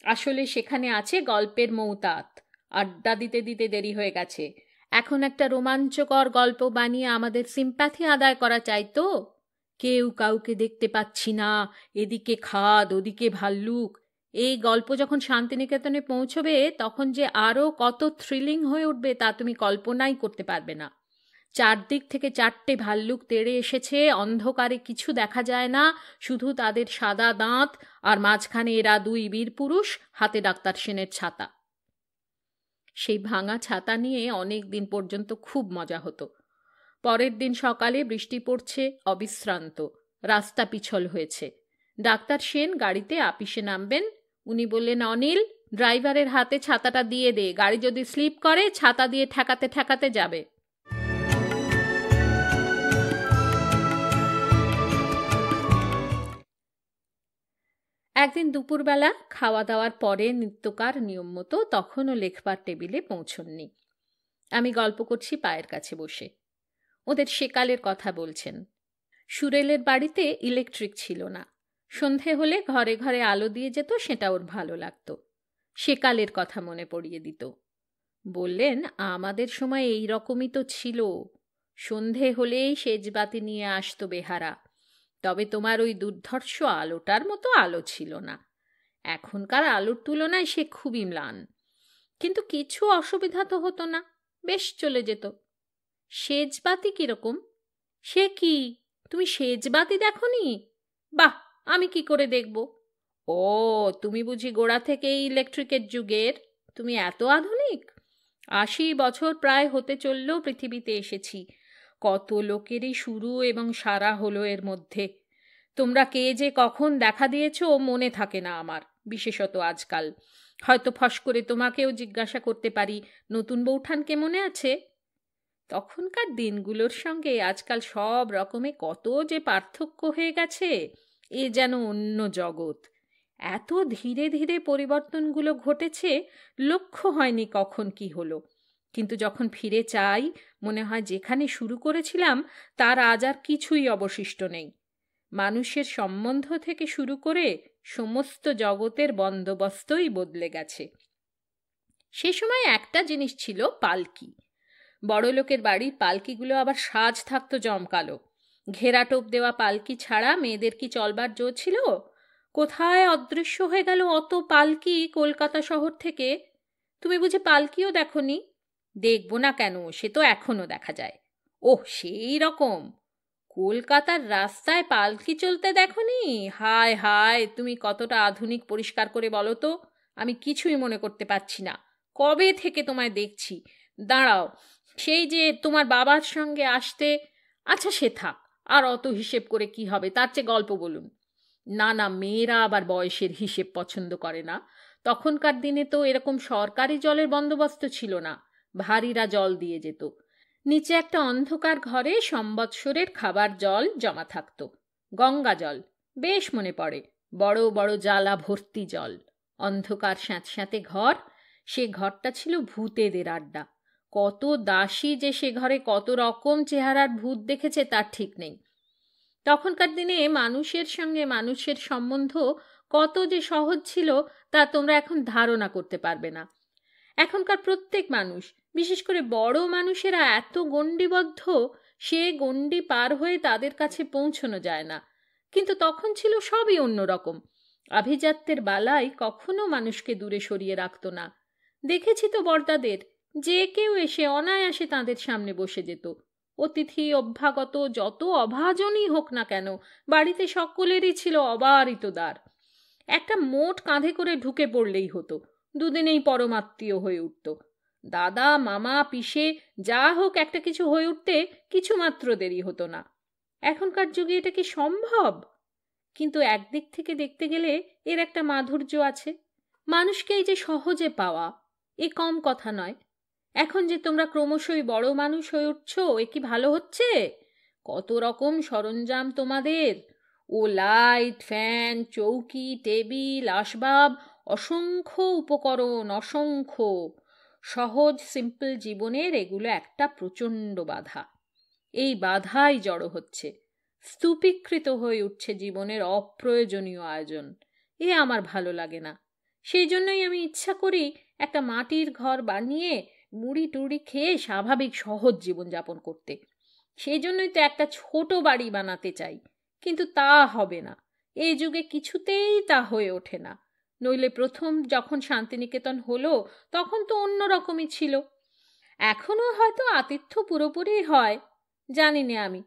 আসলে সেখানে আছে গল্পের মৌতাত। আড্ডা দিতে দিতে দেরি হয়ে গেছে। এখন একটা রোমাঞ্চকর গল্প বানিয়ে আমাদের সিম্প্যাথি আদায় করা চাই তো। কেউ কাউকে দেখতে পাচ্ছি না, এদিকে খাদ ওদিকে ভাল্লুক। এই গল্প যখন শান্তিনিকেতনে পৌঁছবে তখন যে আরও কত থ্রিলিং হয়ে উঠবে তা তুমি কল্পনাই করতে পারবে না। চারদিক থেকে চারটে ভাল্লুক তেড়ে এসেছে, অন্ধকারে কিছু দেখা যায় না, শুধু তাদের সাদা দাঁত, আর মাঝখানে এরা দুই বীর পুরুষ, হাতে ডাক্তার সেনের ছাতা। সেই ভাঙা ছাতা নিয়ে অনেক দিন পর্যন্ত খুব মজা হতো। পরের দিন সকালে বৃষ্টি পড়ছে অবিশ্রান্ত, রাস্তা পিছল হয়েছে। ডাক্তার সেন গাড়িতে আপিসে নামবেন। উনি বললেন, অনিল, ড্রাইভারের হাতে ছাতাটা দিয়ে দে, গাড়ি যদি স্লিপ করে ছাতা দিয়ে ঠেকাতে ঠেকাতে যাবে। একদিন দুপুরবেলা খাওয়া দাওয়ার পরে নিত্যকার নিয়ম মতো তখনও লেখবার টেবিলে পৌঁছননি। আমি গল্প করছি পায়ের কাছে বসে। ওদের সেকালের কথা বলছেন। সুরেলের বাড়িতে ইলেকট্রিক ছিল না। সন্ধে হলে ঘরে ঘরে আলো দিয়ে যেত, সেটা ওর ভালো লাগতো। সেকালের কথা মনে পড়িয়ে দিত। বললেন, আমাদের সময় এই রকমই তো ছিল। সন্ধে হলেই সেজবাতি নিয়ে আসতো বেহারা। তবে তোমার ওই দুর্ধর্ষ আলোটার মতো আলো ছিল না। এখনকার আলোর তুলনায় সে খুবই ম্লান। কিন্তু কিছু অসুবিধা তো হতো না, বেশ চলে যেত। সেজবাতি কিরকম? সে কি, তুমি সেজবাতি দেখনি? বাহ, আমি কি করে দেখব? ও, তুমি বুঝি গোড়া থেকেই ইলেকট্রিকের যুগের? তুমি এত আধুনিক? 80 বছর প্রায় হতে চলল পৃথিবীতে এসেছি। কত লোকেরই শুরু এবং সারা হলো এর মধ্যে। তোমরা কে যে কখন দেখা দিয়েছ মনে থাকে না আমার, বিশেষত আজকাল। হয়তো ফস করে তোমাকেও জিজ্ঞাসা করতে পারি, নতুন বৌঠানকে মনে আছে? তখনকার দিনগুলোর সঙ্গে আজকাল সব রকমে কত যে পার্থক্য হয়ে গেছে, এ যেন অন্য জগৎ। এত ধীরে ধীরে পরিবর্তনগুলো ঘটেছে, লক্ষ্য হয়নি কখন কি হলো। কিন্তু যখন ফিরে চাই, মনে হয় যেখানে শুরু করেছিলাম তার আজ আর কিছুই অবশিষ্ট নেই। মানুষের সম্বন্ধ থেকে শুরু করে সমস্ত জগতের বন্দোবস্তই বদলে গেছে। সে সময় একটা জিনিস ছিল, পালকি। বড়লোকের বাড়ির পালকিগুলো আবার সাজ থাকতো জমকালো। ঘেরাটোপ দেওয়া পালকি ছাড়া মেয়েদের কি চলবার জো ছিল? কোথায় অদৃশ্য হয়ে গেল অত পালকি কলকাতা শহর থেকে। তুমি বুঝি পালকিও দেখনি? দেখবো না কেন, সে তো এখনো দেখা যায়। ওহ, সেই রকম। কলকাতার রাস্তায় পালকি চলতে দেখনি? হায় হায়, তুমি কতটা আধুনিক পরিষ্কার করে বলো তো। আমি কিছুই মনে করতে পারছি না। কবে থেকে তোমায় দেখছি। দাঁড়াও, সেই যে তোমার বাবার সঙ্গে আসতে। আচ্ছা, সে থাক, আর অত হিসেব করে কি হবে, তার চেয়ে গল্প বলুন। না না, মেয়েরা আবার বয়সের হিসেব পছন্দ করে না। তখনকার দিনে তো এরকম সরকারি জলের বন্দোবস্ত ছিল না। ভারীরা জল দিয়ে যেত। নিচে একটা অন্ধকার ঘরে সম্বৎসরের খাবার জল জমা থাকত, গঙ্গা জল। বেশ মনে পড়ে, বড় বড় জ্বালা ভর্তি জল। অন্ধকার স্যাঁতস্যাঁতে ঘর। সে ঘরটা ছিল ভূতেদের আড্ডা। কত দাসী যে সে ঘরে কত রকম চেহারার ভূত দেখেছে তার ঠিক নেই। তখনকার দিনে মানুষের সঙ্গে মানুষের সম্বন্ধ কত যে সহজ ছিল তা তোমরা এখন ধারণা করতে পারবে না। এখনকার প্রত্যেক মানুষ, বিশেষ করে বড় মানুষেরা এত গণ্ডিবদ্ধ, সে গণ্ডি পার হয়ে তাদের কাছে পৌঁছানো যায় না। কিন্তু তখন ছিল সবই অন্যরকম। আভিজাত্যের বালাই কখনো মানুষকে দূরে সরিয়ে রাখত না। দেখেছি তো বড়দাদের, যে কেউ এসে অনায়াসে তাদের সামনে বসে যেত। অতিথি অভ্যাগত যত অভাজনই হোক না কেন, বাড়িতে সকলেরই ছিল অবারিত দ্বার। একটা মোট কাঁধে করে ঢুকে পড়লেই হতো, দুদিনেই পরমাত্মীয় হয়ে উঠত। দাদা, মামা, পিসে যা হোক, একটা কিছু হয়ে উঠতে কিছু মাত্র দেরি হতো না। এখনকার যুগে এটা কি সম্ভব? কিন্তু একদিক থেকে দেখতে গেলে এর একটা মাধুর্য আছে। মানুষকে এই যে সহজে পাওয়া, এ কম কথা নয়। এখন যে তোমরা ক্রমশই বড় মানুষ হয়ে উঠছো, এ কি ভালো হচ্ছে? কত রকম সরঞ্জাম তোমাদের! ও লাইট, ফ্যান, চৌকি, টেবিল, আসবাব, অসংখ্য উপকরণ, অসংখ্য। সহজ সিম্পল জীবনের এগুলো একটা প্রচণ্ড বাধা। এই বাধাই জড়ো হচ্ছে, স্তূপীকৃত হয়ে উঠছে জীবনের অপ্রয়োজনীয় আয়োজন। এ আমার ভালো লাগে না। সেই জন্যই আমি ইচ্ছা করি একটা মাটির ঘর বানিয়ে মুড়ি টুড়ি খেয়ে স্বাভাবিক সহজ জীবনযাপন করতে। সেই জন্যই তো একটা ছোট বাড়ি বানাতে চাই। কিন্তু তা হবে না, এই যুগে কিছুতেই তা হয়ে ওঠে না। নইলে প্রথম যখন শান্তিনিকেতন হলো তখন তো অন্য রকমই ছিল। এখনো হয়তো আতিথ্য পুরোপুরি হয়, জানি না আমি।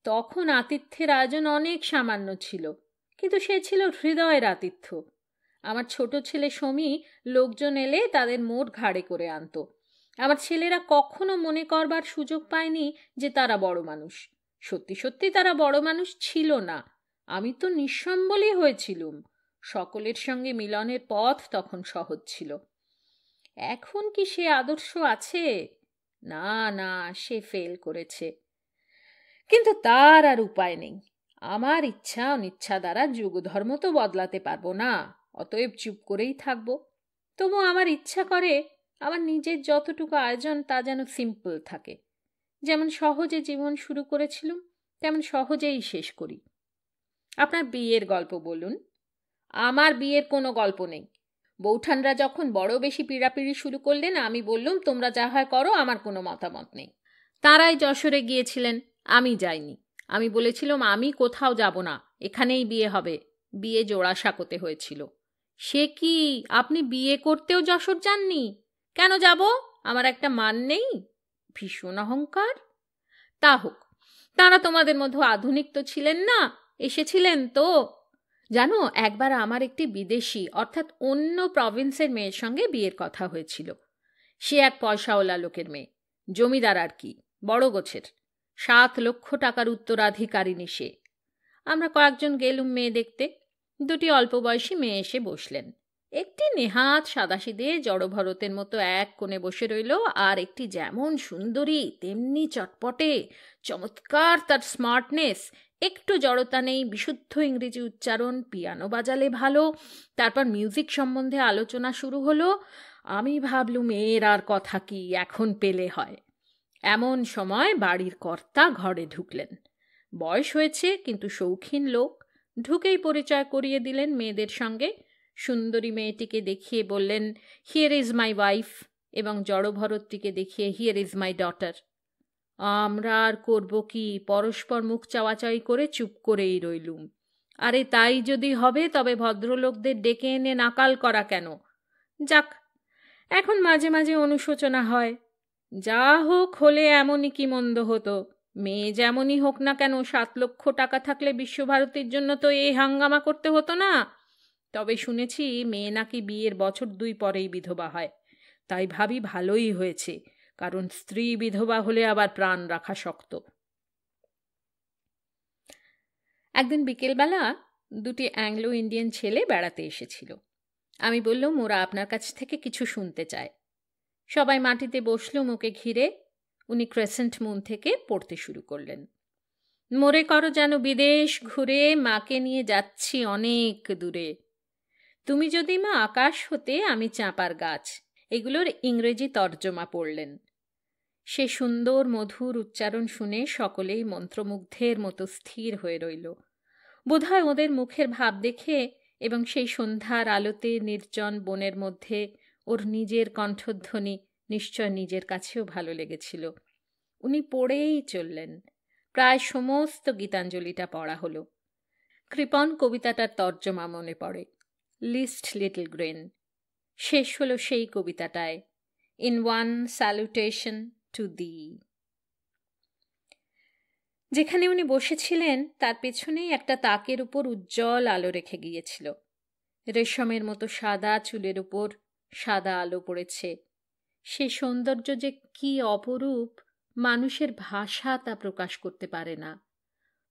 তখন আতিথ্যের আয়োজন অনেক সামান্য ছিল, কিন্তু সে ছিল হৃদয়ের আতিথ্য। আমার ছোট ছেলে সমী লোকজন এলে তাদের মোট ঘাড়ে করে আনতো। আমার ছেলেরা কখনো মনে করবার সুযোগ পায়নি যে তারা বড় মানুষ। সত্যি সত্যি তারা বড় মানুষ ছিল না। আমি তো নিঃসম্বলই হয়েছিলুম। সকলের সঙ্গে মিলনের পথ তখন সহজ ছিল। এখন কি সে আদর্শ আছে? না না, সে ফেল করেছে। কিন্তু তার আর উপায় নেই। আমার ইচ্ছা অনিচ্ছা দ্বারা যুগধর্ম তো বদলাতে পারবো না, অতএব চুপ করেই থাকবো। তবু আমার ইচ্ছা করে আমার নিজের যতটুকু আয়োজন তা যেন সিম্পল থাকে। যেমন সহজে জীবন শুরু করেছিলুম তেমন সহজেই শেষ করি। আপনার বিয়ের গল্প বলুন। আমার বিয়ের কোনো গল্প নেই। বৌঠানরা যখন বড় বেশি পিড়াপিড়ি শুরু করলেন, আমি বললুম তোমরা যা হয় করো, আমার কোনো মতামত নেই। তারাই যশোরে গিয়েছিলেন, আমি যাইনি। আমি বলেছিলাম আমি কোথাও যাব না, এখানেই বিয়ে হবে। বিয়ে জোড়াসাঁকোতে হয়েছিল। সে কি, আপনি বিয়ে করতেও যশোর যাননি? কেন যাব? আমার একটা মান নেই? ভীষণ অহংকার। তা হোক, তারা তোমাদের মধ্যে আধুনিক তো ছিলেন না, এসেছিলেন তো। জানো, একবার আমার একটি বিদেশি অর্থাৎ অন্য প্রভিন্সের মেয়ের সঙ্গে বিয়ের কথা হয়েছিল। সে এক পয়সাওয়ালা লোকের মেয়ে, জমিদার আর কি, বড় গোছের। 7 লক্ষ টাকার উত্তরাধিকারিণী সে। আমরা কয়েকজন গেলুম মেয়ে দেখতে। দুটি অল্প বয়সী মেয়ে এসে বসলেন। একটি নেহাত সাদাসিধে জড়ভরতের মতো এক কোণে বসে রইল, আর একটি যেমন সুন্দরী তেমনি চটপটে, চমৎকার তার স্মার্টনেস, একটু জড়তা নেই, বিশুদ্ধ ইংরেজি উচ্চারণ, পিয়ানো বাজালে ভালো। তারপর মিউজিক সম্বন্ধে আলোচনা শুরু হলো। আমি ভাবলুম এর আর কথা কি, এখন পেলে হয়। এমন সময় বাড়ির কর্তা ঘরে ঢুকলেন। বয়স হয়েছে কিন্তু শৌখিন লোক। ঢুকেই পরিচয় করিয়ে দিলেন মেয়েদের সঙ্গে। সুন্দরী মেয়েটিকে দেখিয়ে বললেন, হিয়ার ইজ মাই ওয়াইফ, এবং জড়ভরতটিকে দেখিয়ে, হিয়ার ইজ মাই ডটার। আমরা আর করব কি, পরস্পর মুখ চাওয়াচাই করে চুপ করেই রইলুম। আরে তাই যদি হবে তবে ভদ্রলোকদের ডেকে এনে নাকাল করা কেন? যাক, এখন মাঝে মাঝে অনুশোচনা হয়। যা হোক, হলে এমনই কি মন্দ হতো। মেয়ে যেমনই হোক না কেন, 7 লক্ষ টাকা থাকলে বিশ্বভারতীর জন্য তো এই হাঙ্গামা করতে হতো না। তবে শুনেছি মেয়ে নাকি বিয়ের বছর 2 পরেই বিধবা হয়। তাই ভাবি ভালোই হয়েছে, কারণ স্ত্রী বিধবা হলে আবার প্রাণ রাখা শক্ত। একদিন বিকেলবেলা দুটি অ্যাংলো ইন্ডিয়ান ছেলে বেড়াতে এসেছিল। আমি বললুম ওরা আপনার কাছ থেকে কিছু শুনতে চায়। সবাই মাটিতে বসল মুখে ঘিরে। উনি ক্রেসেন্ট মুন থেকে পড়তে শুরু করলেন। মরে করো যেন বিদেশ ঘুরে, মাকে নিয়ে যাচ্ছি অনেক দূরে। তুমি যদি মা আকাশ হতে, আমি চাঁপার গাছ, এগুলোর ইংরেজি তর্জমা পড়লেন। সে সুন্দর মধুর উচ্চারণ শুনে সকলেই মন্ত্রমুগ্ধের মতো স্থির হয়ে রইল। বোধহয় ওদের মুখের ভাব দেখে এবং সেই সন্ধ্যার আলোতে নির্জন বনের মধ্যে ওর নিজের কণ্ঠধ্বনি নিশ্চয় নিজের কাছেও ভালো লেগেছিল। উনি পড়েই চললেন। প্রায় সমস্ত গীতাঞ্জলিটা পড়া হলো। কৃপণ কবিতাটার তর্জমা মনে পড়ে, লিস্ট লিটল গ্রেন। শেষ হলো সেই কবিতাটায়, in one salutation to the. যেখানে উনি বসেছিলেন তার পেছনেই একটা তাকের উপর উজ্জ্বল আলো রেখে গিয়েছিল। রেশমের মতো সাদা চুলের উপর সাদা আলো পড়েছে। সে সৌন্দর্য যে কি অপরূপ, মানুষের ভাষা তা প্রকাশ করতে পারে না।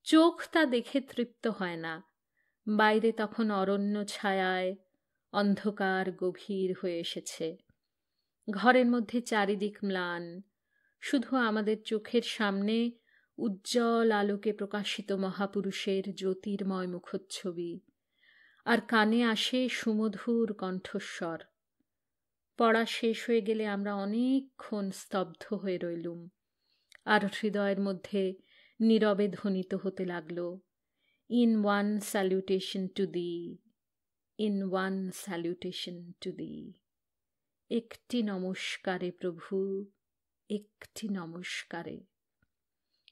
চোখ তা দেখে তৃপ্ত হয় না। বাইরে তখন অরণ্য ছায়ায় অন্ধকার গভীর হয়ে এসেছে। ঘরের মধ্যে চারিদিক ম্লান, শুধু আমাদের চোখের সামনে উজ্জ্বল আলোকে প্রকাশিত মহাপুরুষের জ্যোতির্ময় মুখচ্ছবি, আর কানে আসে সুমধুর কণ্ঠস্বর। পড়া শেষ হয়ে গেলে আমরা অনেকক্ষণ স্তব্ধ হয়ে রইলুম, আর হৃদয়ের মধ্যে নীরবে ধ্বনিত হতে লাগল, in one salutation to the, in one salutation to দি। একটি নমস্কারে প্রভু, একটি নমস্কারে।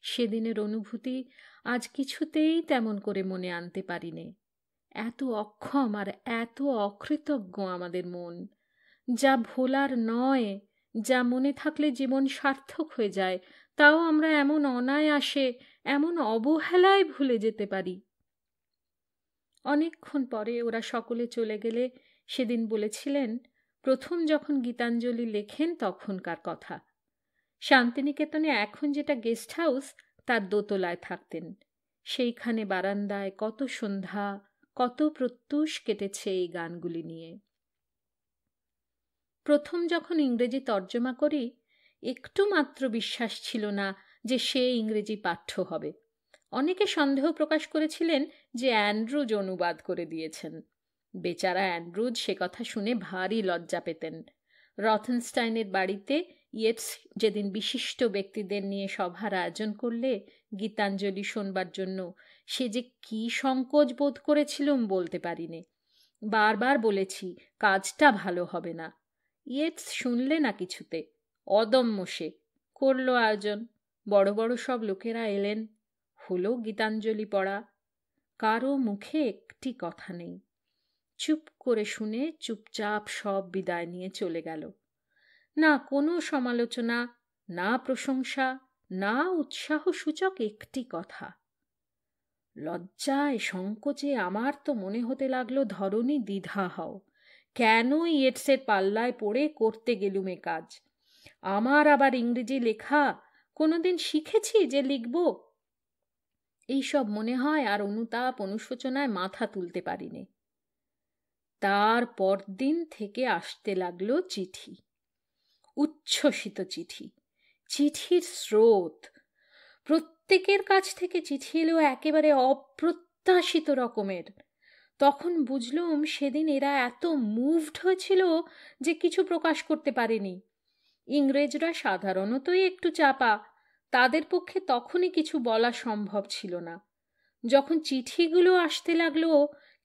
সেদিনের অনুভূতি আজ কিছুতেই তেমন করে মনে আনতে পারিনে। এত অক্ষম আর এত অকৃতজ্ঞ আমাদের মন, যা ভোলার নয়, যা মনে থাকলে জীবন সার্থক হয়ে যায়, তাও আমরা এমন অনায়াসে, এমন অবহেলায় ভুলে যেতে পারি। অনেকক্ষণ পরে ওরা সকলে চলে গেলে সেদিন বলেছিলেন, প্রথম যখন গীতাঞ্জলি লেখেন তখনকার কথা। শান্তিনিকেতনে এখন যেটা গেস্ট হাউস, তার দোতলায় থাকতেন। সেইখানে বারান্দায় কত সন্ধ্যা, কত প্রত্যুষ কেটেছে এই গানগুলি নিয়ে। প্রথম যখন ইংরেজি তর্জমা করি, একটু মাত্র বিশ্বাস ছিল না যে সে ইংরেজি পাঠ্য হবে। অনেকে সন্দেহ প্রকাশ করেছিলেন যে অ্যান্ড্রুজ অনুবাদ করে দিয়েছেন। বেচারা অ্যান্ড্রুজ সে কথা শুনে ভারী লজ্জা পেতেন। রথেনস্টাইনের বাড়িতে ইয়েটস যেদিন বিশিষ্ট ব্যক্তিদের নিয়ে সভার আয়োজন করলে গীতাঞ্জলি শোনবার জন্য, সে যে কি সংকোচ বোধ করেছিলুম বলতে পারিনে। বারবার বলেছি কাজটা ভালো হবে না। ইয়েটস শুনলে না কিছুতে, অদম্য সে। করল আয়োজন, বড় বড় সব লোকেরা এলেন, হলো গীতাঞ্জলি পড়া। কারো মুখে একটি কথা নেই। চুপ করে শুনে চুপচাপ সব বিদায় নিয়ে চলে গেল। না কোনো সমালোচনা, না প্রশংসা, না উৎসাহসূচক একটি কথা। লজ্জায় সংকোচে আমার তো মনে হতে লাগলো ধরনী দ্বিধা হও, কেন ইয়েটসের পাল্লায় পড়ে করতে গেলুম এ কাজ? আমার আবার ইংরেজি লেখা, কোনোদিন শিখেছি যে লিখব? এইসব মনে হয়, আর অনুতাপ অনুশোচনায় মাথা তুলতে পারিনি। তার পরদিন থেকে আসতে লাগলো চিঠি, উচ্ছ্বসিত চিঠি, চিঠির স্রোত। প্রত্যেকের কাছ থেকে চিঠি এলো একেবারে অপ্রত্যাশিত রকমের। তখন বুঝলুম সেদিন এরা এত মুভড হয়েছিল যে কিছু প্রকাশ করতে পারেনি। ইংরেজরা সাধারণতই একটু চাপা, তাদের পক্ষে তখনই কিছু বলা সম্ভব ছিল না। যখন চিঠিগুলো আসতে লাগলো,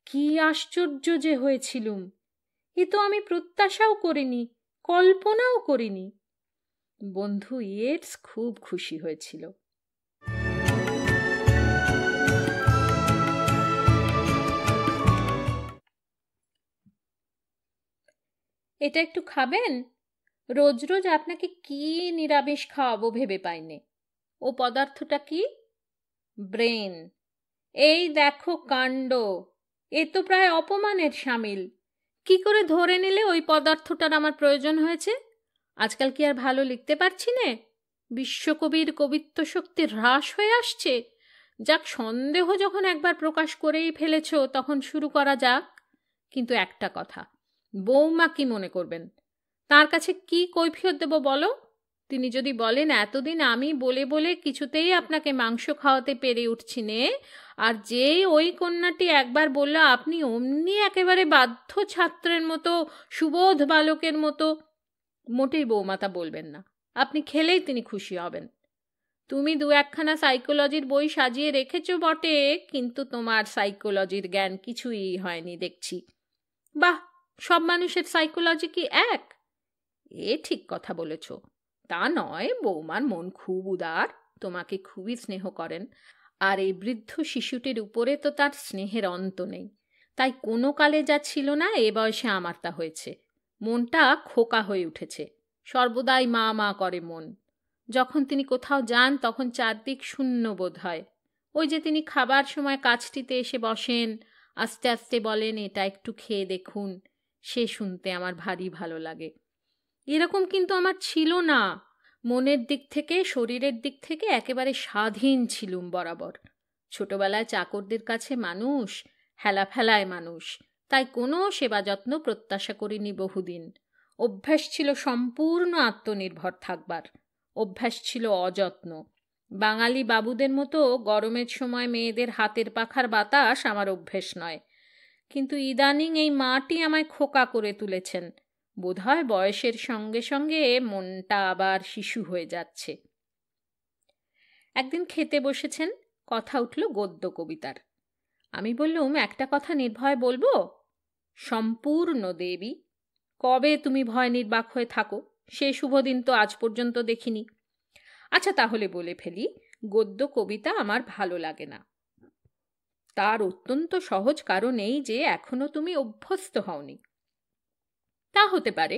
কি আশ্চর্য যে হয়েছিলুম! এ তো আমি প্রত্যাশাও করিনি, কল্পনাও করিনি। বন্ধু ইয়েটস খুব খুশি হয়েছিল। এটা একটু খাবেন? রোজ রোজ আপনাকে কি নিরামিষ খাওয়াবো ভেবে পাইনে। ও পদার্থটা কি? ব্রেন। এই দেখো কাণ্ড, এ তো প্রায় অপমানের সামিল। কি করে ধরে নিলে ওই পদার্থটার আমার প্রয়োজন হয়েছে? আজকাল কি আর ভালো লিখতে পারছি নে? বিশ্বকবির কবিত্ব শক্তি হ্রাস হয়ে আসছে? যাক, সন্দেহ যখন একবার প্রকাশ করেই ফেলেছ, তখন শুরু করা যাক। কিন্তু একটা কথা, বৌমা কি মনে করবেন? তার কাছে কি কৈফিয়ত দেব বলো? তিনি যদি বলেন এতদিন আমি বলে বলে কিছুতেই আপনাকে মাংস খাওয়াতে পেরে উঠছি নে, আর যেই ওই কন্যাটি একবার বলল আপনি অমনি একেবারে বাধ্য ছাত্রের মতো, সুবোধ বালকের মতো, মোটেই বৌমাতা বলবেন না। আপনি খেলেই তিনি খুশি হবেন। তুমি দু একখানা সাইকোলজির বই সাজিয়ে রেখেছ বটে, কিন্তু তোমার সাইকোলজির জ্ঞান কিছুই হয়নি দেখছি। বাহ, সব মানুষের সাইকোলজি কি এক? এ ঠিক কথা বলেছ। তা নয়, বৌমার মন খুব উদার, তোমাকে খুবই স্নেহ করেন, আর এই বৃদ্ধ শিশুটির উপরে তো তার স্নেহের অন্ত নেই। তাই কোনো কালে যা ছিল না, এ বয়সে আমার তা হয়েছে। মনটা খোকা হয়ে উঠেছে, সর্বদাই মা মা করে মন। যখন তিনি কোথাও যান তখন চারদিক শূন্য বোধ হয়। ওই যে তিনি খাবার সময় কাছটিতে এসে বসেন, আস্তে আস্তে বলেন, এটা একটু খেয়ে দেখুন, সে শুনতে আমার ভারী ভালো লাগে। এরকম কিন্তু আমার ছিল না। মনের দিক থেকে, শরীরের দিক থেকে একেবারে স্বাধীন ছিলুম বরাবর। ছোটবেলায় চাকরদের কাছে মানুষ, হেলাফেলায় মানুষ, তাই কোনো সেবা যত্ন প্রত্যাশা করিনি বহুদিন। অভ্যাস ছিল সম্পূর্ণ আত্মনির্ভর থাকবার, অভ্যাস ছিল অযত্ন। বাঙালি বাবুদের মতো গরমের সময় মেয়েদের হাতের পাখার বাতাস আমার অভ্যেস নয়। কিন্তু ইদানিং এই মাটি আমায় খোকা করে তুলেছেন। বোধহয় বয়সের সঙ্গে সঙ্গে মনটা আবার শিশু হয়ে যাচ্ছে। একদিন খেতে বসেছেন, কথা উঠল গদ্য কবিতার। আমি বললুম, একটা কথা নির্ভয় বলবো? সম্পূর্ণ দেবী। কবে তুমি ভয় নির্বাক হয়ে থাকো, সে শুভদিন তো আজ পর্যন্ত দেখিনি। আচ্ছা, তাহলে বলে ফেলি, গদ্য কবিতা আমার ভালো লাগে না। তার অত্যন্ত সহজ কারণ এই যে এখনো তুমি অভ্যস্ত হওনি। তা হতে পারে,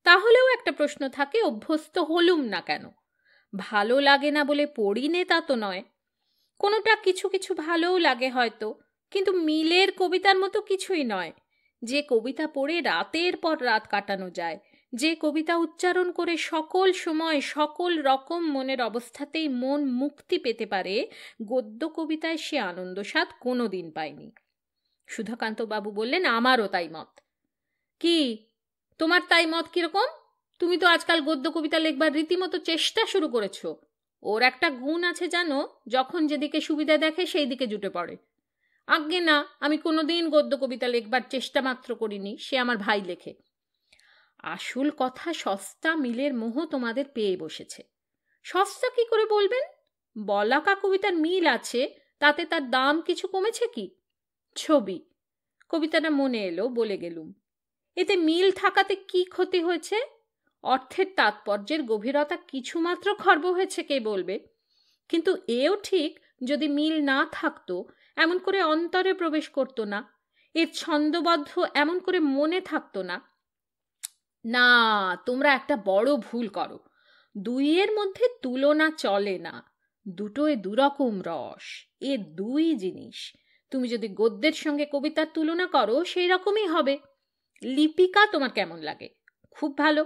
তাহলেও একটা প্রশ্ন থাকে, অভ্যস্ত হলুম না কেন? ভালো লাগে না বলে পড়ি নে তা তো নয়। কোনোটা কিছু কিছু ভালোও লাগে হয়তো, কিন্তু মিলের কবিতার মতো কিছুই নয়। যে কবিতা পড়ে রাতের পর রাত কাটানো যায়, যে কবিতা উচ্চারণ করে সকল সময় সকল রকম মনের অবস্থাতেই মন মুক্তি পেতে পারে, গদ্য কবিতায় সে আনন্দ স্বাদ কোনো দিন পায়নি। সুধাকান্তবাবু বললেন, আমারও তাই মত। কি, তোমার তাই মত কিরকম? তুমি তো আজকাল গদ্য কবিতা লিখবার রীতিমতো চেষ্টা শুরু করেছ। ওর একটা গুণ আছে জানো, যখন যেদিকে সুবিধা দেখে সেই দিকে জুটে পড়ে। আজ্ঞে না, আমি কোনোদিন গদ্য কবিতা লিখবার চেষ্টা মাত্র করিনি, সে আমার ভাই লেখে। আসল কথা, সস্তা মিলের মোহ তোমাদের পেয়ে বসেছে। সস্তা কি করে বলবেন? বলাকা কবিতার মিল আছে, তাতে তার দাম কিছু কমেছে কি? ছবি কবিতাটা মনে এলো, বলে গেলুম। এতে মিল থাকাতে কি ক্ষতি হয়েছে? অর্থের তাৎপর্যের গভীরতা কিছুমাত্র খর্ব হয়েছে কে বলবে? কিন্তু এও ঠিক, যদি মিল না থাকতো, এমন করে অন্তরে প্রবেশ করতো না, এর ছন্দবদ্ধ এমন করে মনে থাকতো না। না, তোমরা একটা বড় ভুল করো। দুইয়ের মধ্যে তুলনা চলে না, দুটোয় দুরকম রস, এ দুই জিনিস। তুমি যদি গদ্যের সঙ্গে কবিতার তুলনা করো, সেই রকমই হবে। লিপিকা তোমার কেমন লাগে? খুব ভালো।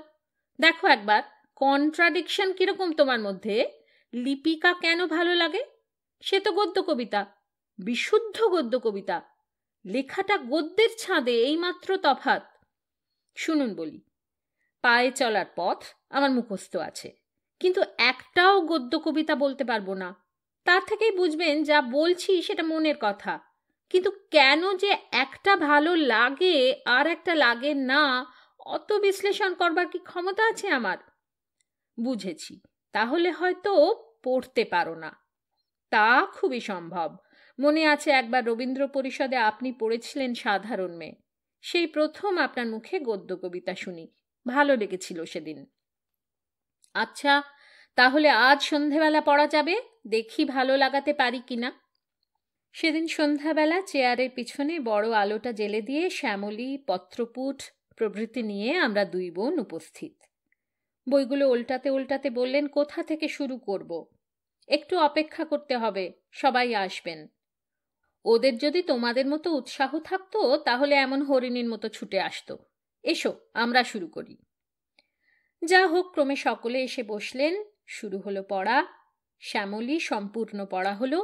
দেখো একবার কন্ট্রাডিকশন কিরকম তোমার মধ্যে। লিপিকা কেন ভালো লাগে? সে তো গদ্য কবিতা, বিশুদ্ধ গদ্য কবিতা, লেখাটা গদ্যের ছাঁদে, এইমাত্র তফাৎ। শুনুন বলি, পায়ে চলার পথ আমার মুখস্থ আছে, কিন্তু একটাও গদ্য কবিতা বলতে পারবো না। তার থেকেই বুঝবেন যা বলছি সেটা মনের কথা। কিন্তু কেন যে একটা ভালো লাগে আর একটা লাগে না, অত বিশ্লেষণ করবার কি ক্ষমতা আছে আমার? বুঝেছি, তাহলে হয়তো পড়তে পারো না। তা খুবই সম্ভব। মনে আছে একবার রবীন্দ্র পরিষদে আপনি পড়েছিলেন সাধারণ মেয়ে। সেই প্রথম আপনার মুখে গদ্য কবিতা শুনি, ভালো লেগেছিল সেদিন। আচ্ছা, তাহলে আজ সন্ধেবেলা পড়া যাবে, দেখি ভালো লাগাতে পারি কিনা। সেদিন সন্ধ্যাবেলা চেয়ারের পিছনে বড় আলোটা জ্বেলে দিয়ে শ্যামলী, পত্রপুট প্রভৃতি নিয়ে আমরা দুই বোন উপস্থিত। বইগুলো উল্টাতে উল্টাতে বললেন, কোথা থেকে শুরু করব? একটু অপেক্ষা করতে হবে, সবাই আসবেন। ওদের যদি তোমাদের মতো উৎসাহ থাকতো, তাহলে এমন হরিণীর মতো ছুটে আসতো। এসো, আমরা শুরু করি। যা হোক, ক্রমে সকলে এসে বসলেন। শুরু হলো পড়া। শ্যামলী সম্পূর্ণ পড়া হলো,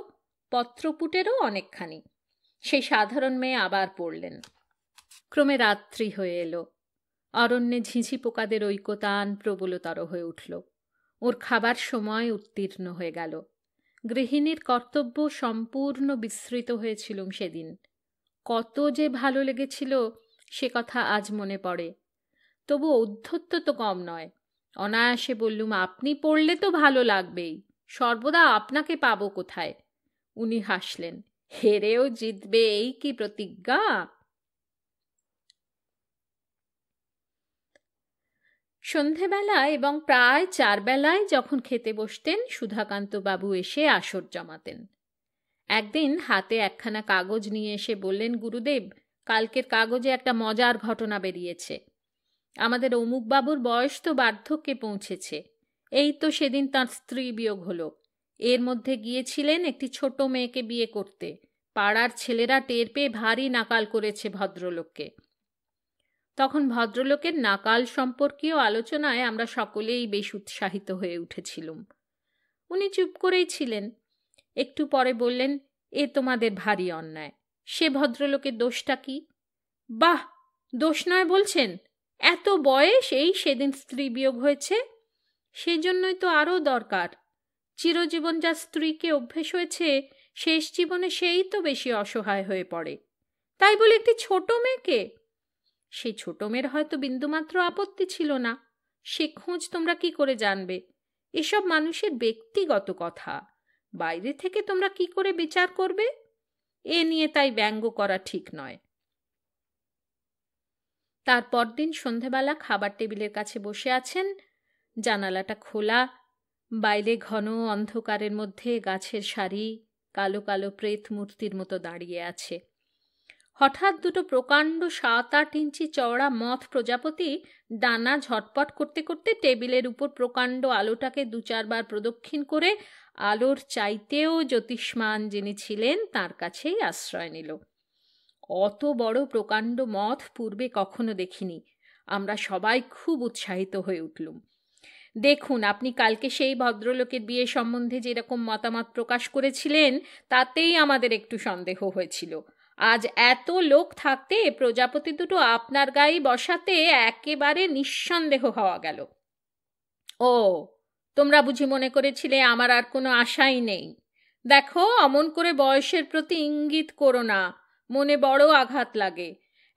পত্রপুটেরও অনেকখানি। সেই সাধারণ মেয়ে আবার পড়লেন। ক্রমে রাত্রি হয়ে এলো। অরণ্যে ঝিঝি পোকাদের ঐকতান প্রবলতর হয়ে উঠল। ওর খাবার সময় উত্তীর্ণ হয়ে গেল। গৃহিণীর কর্তব্য সম্পূর্ণ বিস্মৃত হয়েছিলুম সেদিন। কত যে ভালো লেগেছিল সে কথা আজ মনে পড়ে। তবু ঔদ্ধত্য তো কম নয়। অনায়াসে বললুম, আপনি পড়লে তো ভালো লাগবেই, সর্বদা আপনাকে পাবো কোথায়? উনি হাসলেন, হেরেও জিতবে এই কি প্রতিজ্ঞা? সন্ধেবেলা এবং প্রায় 4 বেলায় যখন খেতে বসতেন, সুধাকান্ত বাবু এসে আসর জমাতেন। একদিন হাতে একখানা কাগজ নিয়ে এসে বললেন, গুরুদেব, কালকের কাগজে একটা মজার ঘটনা বেরিয়েছে। আমাদের অমুক বাবুর বয়স তো বার্ধক্যে পৌঁছেছে। এই তো সেদিন তাঁর স্ত্রী বিয়োগ হলো। এর মধ্যে গিয়েছিলেন একটি ছোট মেয়েকে বিয়ে করতে। পাড়ার ছেলেরা টের পেয়ে ভারী নাকাল করেছে ভদ্রলোককে। তখন ভদ্রলোকের নাকাল সম্পর্কীয় আলোচনায় আমরা সকলেই বেশ উৎসাহিত হয়ে উঠেছিলুম। উনি চুপ করেই ছিলেন। একটু পরে বললেন, এ তোমাদের ভারী অন্যায়। সে ভদ্রলোকের দোষটা কি? বাহ, দোষ নয় বলছেন? এত বয়স, এই সেদিন স্ত্রী বিয়োগ হয়েছে। সেই জন্যই তো আরও দরকার। চিরজীবন যা স্ত্রীকে অভ্যেস হয়েছে, শেষ জীবনে সেই তো বেশি অসহায় হয়ে পড়ে। তাই বলে একটি ছোট মেয়েকে? সেই ছোট মেয়ের হয়তো বিন্দুমাত্র আপত্তি ছিল না। সে খোঁজ তোমরা কি করে জানবে? এসব মানুষের ব্যক্তিগত কথা, বাইরে থেকে তোমরা কি করে বিচার করবে? এ নিয়ে তাই ব্যঙ্গ করা ঠিক নয়। তারপর দিন সন্ধেবেলা খাবার টেবিলের কাছে বসে আছেন, জানালাটা খোলা, বাইরে ঘন অন্ধকারের মধ্যে গাছের সারি কালো কালো প্রেত মূর্তির মতো দাঁড়িয়ে আছে। হঠাৎ দুটো প্রকাণ্ড 7-8 ইঞ্চি চওড়া মথ প্রজাপতি ডানা ঝটপট করতে করতে টেবিলের উপর প্রকাণ্ড আলোটাকে 2-4 বার প্রদক্ষিণ করে আলোর চাইতেও জ্যোতিষ্মান যিনি ছিলেন তার কাছেই আশ্রয় নিল। অত বড় প্রকাণ্ড মথ পূর্বে কখনো দেখিনি। আমরা সবাই খুব উৎসাহিত হয়ে উঠলুম। দেখুন, আপনি কালকে সেই ভদ্রলোকের বিয়ে সম্বন্ধে যেরকম মতামত প্রকাশ করেছিলেন, তাতেই আমাদের একটু সন্দেহ হয়েছিল। আজ এত লোক থাকতে প্রজাপতি দুটো আপনার গায়ে বসাতে একেবারে নিঃসন্দেহ হওয়া গেল। ও, তোমরা বুঝি মনে করেছিলে আমার আর কোনো আশাই নেই? দেখো, অমন করে বয়সের প্রতি ইঙ্গিত করো না, মনে বড় আঘাত লাগে।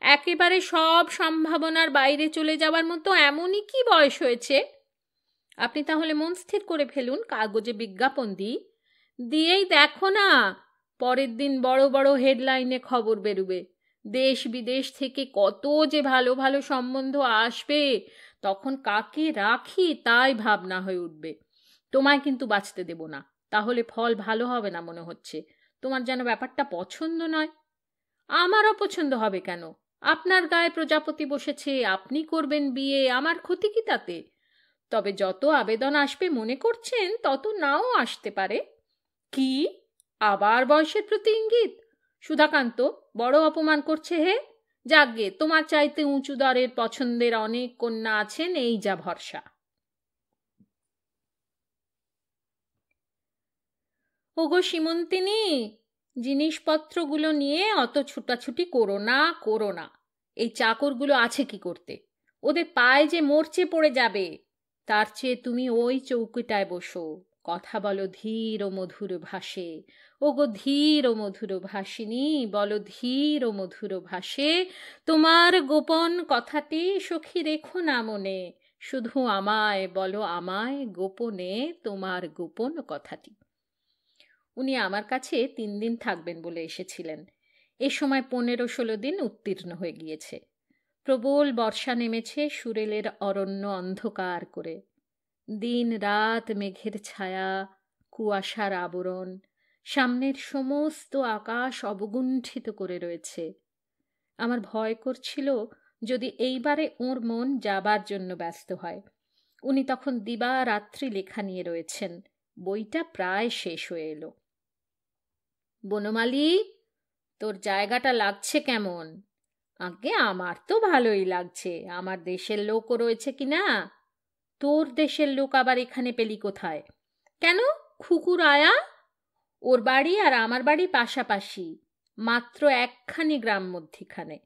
একেবারে সব সম্ভাবনার বাইরে চলে যাওয়ার মতো এমনই কি বয়স হয়েছে? আপনি তাহলে মন স্থির করে ফেলুন, কাগজে বিজ্ঞাপন দিয়েই দেখো না, পরের দিন বড় বড় হেডলাইনে খবর বেরোবে। দেশ বিদেশ থেকে কত যে ভালো ভালো সম্বন্ধ আসবে, তখন কাকে রাখি তাই ভাবনা হয়ে উঠবে। তোমায় কিন্তু বাঁচতে দেব না, তাহলে ফল ভালো হবে না মনে হচ্ছে। তোমার যেন ব্যাপারটা পছন্দ নয়। আমার অপছন্দ হবে কেন? আপনার গায়ে প্রজাপতি বসেছে, আপনি করবেন বিয়ে, আমার ক্ষতি কি তাতে? তবে যত আবেদন আসবে মনে করছেন তত নাও আসতে পারে। কি, আবার বয়সের প্রতি ইঙ্গিত? সুধাকান্ত বড় অপমান করছে হে। যাকগে, তোমার চাইতে উঁচু দরের পছন্দের অনেক কন্যা আছেন, এই যা ভরসা। ওগো সীমন্তিনী, জিনিসপত্রগুলো নিয়ে অত ছুটাছুটি করো না। এই চাকরগুলো আছে কি করতে? ওদের পায়ে যে মরচে পড়ে যাবে। তার চেয়ে তুমি ওই চৌকিটায় বসো, কথা বলো ধীর ও মধুর ভাষে। ওগো ধীর ও মধুর ভাষিনী, বলো ধীর ও মধুর ভাষে তোমার গোপন কথাটি, সখী রেখো না মনে। শুধু আমায় বলো, আমায় গোপনে তোমার গোপন কথাটি। উনি আমার কাছে 3 দিন থাকবেন বলে এসেছিলেন। এ সময় 15-16 দিন উত্তীর্ণ হয়ে গিয়েছে। প্রবল বর্ষা নেমেছে সুরেলের অরণ্য অন্ধকার করে। দিন রাত মেঘের ছায়া, কুয়াশার আবরণ, সামনের সমস্ত আকাশ অবগুণ্ঠিত করে রয়েছে। আমার ভয় করছিল যদি এইবারে ওর মন যাবার জন্য ব্যস্ত হয়। উনি তখন দিবা রাত্রি লেখা নিয়ে রয়েছেন। বইটা প্রায় শেষ হয়ে এলো। বনমালী, তোর জায়গাটা লাগছে কেমন? আগে আমার তো ভালোই লাগছে। আমার দেশের লোকও রয়েছে কিনা? তোর দেশের লোক আবার এখানে পেলি কোথায়? কেন, খুকুর আয়া? ওর বাড়ি আর আমার বাড়ি পাশাপাশি, মাত্র 1খানি গ্রাম মধ্যিখানে।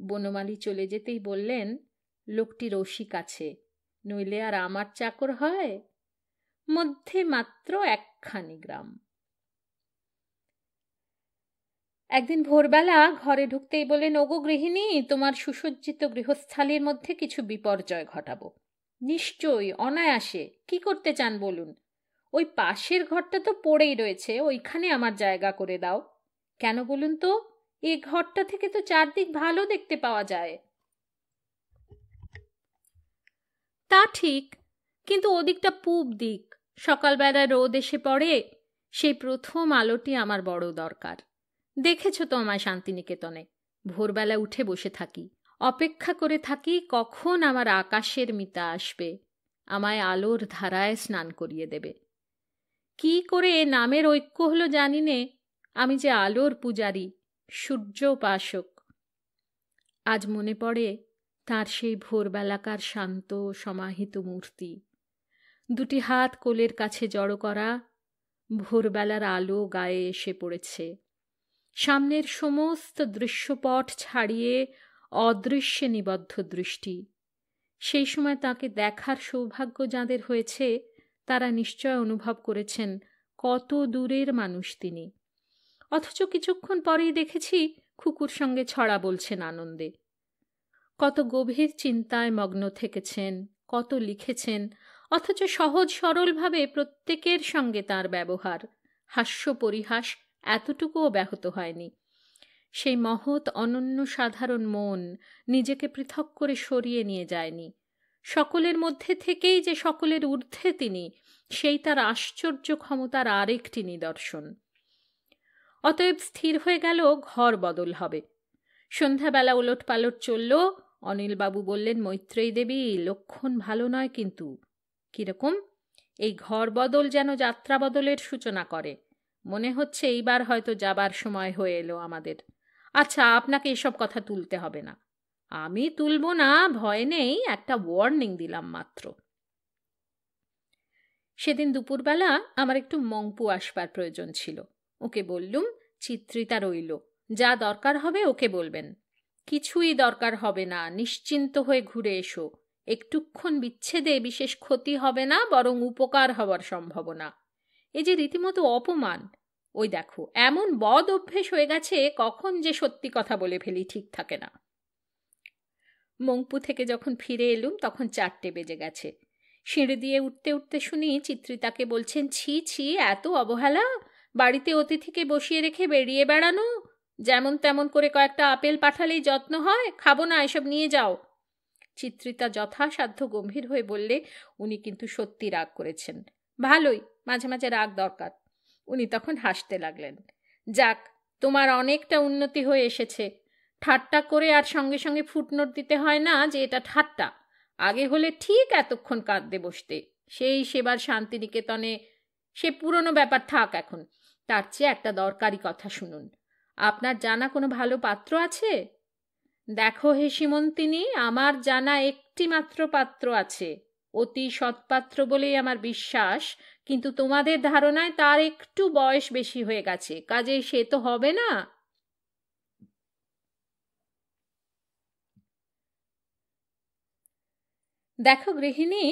বনমালী চলে যেতেই বললেন, লোকটি রসিক আছে, নইলে আর আমার চাকর হয়? মধ্যে মাত্র 1খানি গ্রাম। একদিন ভোরবেলা ঘরে ঢুকতেই বললেন, ওগো গৃহিণী, তোমার সুসজ্জিত গৃহস্থালির মধ্যে কিছু বিপর্যয় ঘটাবো। নিশ্চয়ই, অনায়াসে। কি করতে চান বলুন? ওই পাশের ঘরটা তো পড়েই রয়েছে, ওইখানে আমার জায়গা করে দাও। কেন বলুন তো? এ ঘরটা থেকে তো চারদিক ভালো দেখতে পাওয়া যায়। তা ঠিক, কিন্তু ওদিকটা পূব দিক, সকালবেলায় রোদ এসে পড়ে, সেই প্রথম আলোটি আমার বড় দরকার। দেখেছ তো আমায় শান্তিনিকেতনে, ভোরবেলা উঠে বসে থাকি, অপেক্ষা করে থাকি কখন আমার আকাশের মিতা আসবে, আমায় আলোর ধারায় স্নান করিয়ে দেবে। কি করে নামের ঐক্য হলো জানি নে, আমি যে আলোর পূজারী, সূর্য উপাসক। আজ মনে পড়ে তার সেই ভোরবেলাকার শান্ত সমাহিত মূর্তি, দুটি হাত কোলের কাছে জড়ো করা, ভোরবেলার আলো গায়ে এসে পড়েছে, সামনের সমস্ত দৃশ্যপট ছাড়িয়ে অদৃশ্যে নিবদ্ধ দৃষ্টি। সেই সময় তাকে দেখার সৌভাগ্য যাঁদের হয়েছে তারা নিশ্চয় অনুভব করেছেন কত দূরের মানুষ তিনি। অথচ কিছুক্ষণ পরেই দেখেছি খুকুর সঙ্গে ছড়া বলছেন আনন্দে। কত গভীর চিন্তায় মগ্ন থেকেছেন, কত লিখেছেন, অথচ সহজ সরলভাবে প্রত্যেকের সঙ্গে তার ব্যবহার, হাস্য পরিহাস এতটুকুও ব্যাহত হয়নি। সেই মহৎ অনন্য সাধারণ মন নিজেকে পৃথক করে সরিয়ে নিয়ে যায়নি। সকলের মধ্যে থেকেই যে সকলের ঊর্ধ্বে তিনি, সেই তার আশ্চর্য ক্ষমতার আরেকটি নিদর্শন। অতএব স্থির হয়ে গেল ঘর বদল হবে। সন্ধ্যাবেলা ওলটপালট চলল। অনিলবাবু বললেন, মৈত্রেয়ী দেবী, লক্ষণ ভালো নয় কিন্তু। কিরকম? এই ঘর বদল যেন যাত্রা বদলের সূচনা করে। মনে হচ্ছে এইবার হয়তো যাবার সময় হয়ে এলো আমাদের। আচ্ছা, আপনাকে এসব কথা তুলতে হবে না। আমি তুলব না, ভয় নেই, একটা ওয়ার্নিং দিলাম মাত্র। সেদিন দুপুরবেলা আমার একটু মংপু আসবার প্রয়োজন ছিল। ওকে বললুম, চিত্রিতা রইল, যা দরকার হবে ওকে বলবেন। কিছুই দরকার হবে না, নিশ্চিন্ত হয়ে ঘুরে এসো। একটুক্ষণ বিচ্ছেদে বিশেষ ক্ষতি হবে না, বরং উপকার হবার সম্ভাবনা। এ যে রীতিমতো অপমান। ওই দেখো, এমন বদ অভ্যেস হয়ে গেছে, কখন যে সত্যি কথা বলে ফেলি ঠিক থাকে না। মংপু থেকে যখন ফিরে এলুম তখন 4টে বেজে গেছে। সিঁড়ি দিয়ে উঠতে উঠতে শুনি চিত্রিতাকে বলছেন, ছি ছি, এত অবহেলা! বাড়িতে অতিথিকে বসিয়ে রেখে বেরিয়ে বেড়ানো, যেমন তেমন করে কয়েকটা আপেল পাঠালেই যত্ন হয়, খাবো না, এসব নিয়ে যাও। চিত্রিতা যথাসাধ্য গম্ভীর হয়ে বললে, উনি কিন্তু সত্যি রাগ করেছেন। ভালোই, মাঝে মাঝে রাগ দরকার। উনি তখন হাসতে লাগলেন। যাক, তোমার অনেকটা উন্নতি হয়ে এসেছে। ঠাট্টা করে আর সঙ্গে সঙ্গে ফুটনোট দিতে হয় না যে এটা ঠাট্টা। আগে হলে ঠিক এতক্ষণ কাঁদতে বসতে, সেই সেবার শান্তিনিকেতনে। সে পুরনো ব্যাপার থাক এখন। তার চেয়ে একটা দরকারি কথা শুনুন। আপনার জানা কোনো ভালো পাত্র আছে? দেখো হে সীমন্তিনী, আমার জানা একটি মাত্র পাত্র আছে, অতি সৎপাত্র বলেই আমার বিশ্বাস, কিন্তু তোমাদের ধারণায় তার একটু বয়স বেশি হয়ে গেছে, কাজেই সে তো হবে না। দেখো গৃহিণী,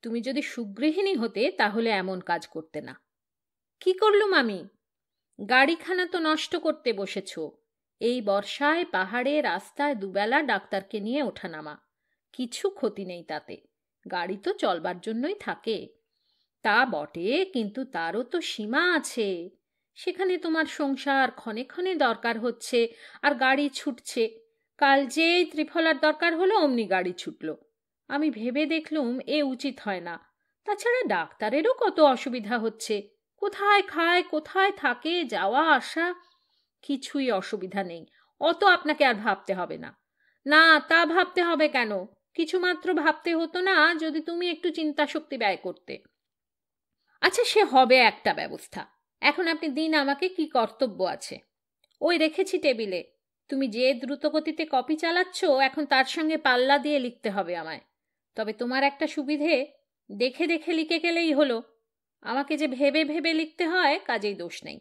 তুমি যদি সুগৃহিণী হতে তাহলে এমন কাজ করতে না। কি করলুম আমি? গাড়িখানা তো নষ্ট করতে বসেছ। এই বর্ষায় পাহাড়ে রাস্তায় দুবেলা ডাক্তারকে নিয়ে ওঠানামা, কিছু ক্ষতি নেই তাতে, গাড়ি তো চলবার জন্যই থাকে। তা বটে, কিন্তু তারও তো সীমা আছে। সেখানে তোমার সংসার ক্ষণে ক্ষণে দরকার হচ্ছে, আর গাড়ি ছুটছে। কাল যেই ত্রিফলার দরকার হলো অমনি গাড়ি ছুটল। আমি ভেবে দেখলুম এ উচিত হয় না। তাছাড়া ডাক্তারেরও কত অসুবিধা হচ্ছে, কোথায় খায়, কোথায় থাকে, যাওয়া আসা। কিছুই অসুবিধা নেই, অত আপনাকে আর ভাবতে হবে না। না, তা ভাবতে হবে কেন? কিছুমাত্র ভাবতে হতো না যদি তুমি একটু চিন্তা শক্তি ব্যয় করতে। আচ্ছা, সে হবে একটা ব্যবস্থা। এখন আপনি দিন আমাকে কি কর্তব্য আছে। ওই রেখেছি টেবিলে। তুমি যে দ্রুতগতিতে কপি চালাচ্ছ, এখন তার সঙ্গে পাল্লা দিয়ে লিখতে হবে আমায়। তবে তোমার একটা সুবিধে, দেখে দেখে লিখে গেলেই হলো। আমাকে যে ভেবে ভেবে লিখতে হয়, কাজেই দোষ নেই।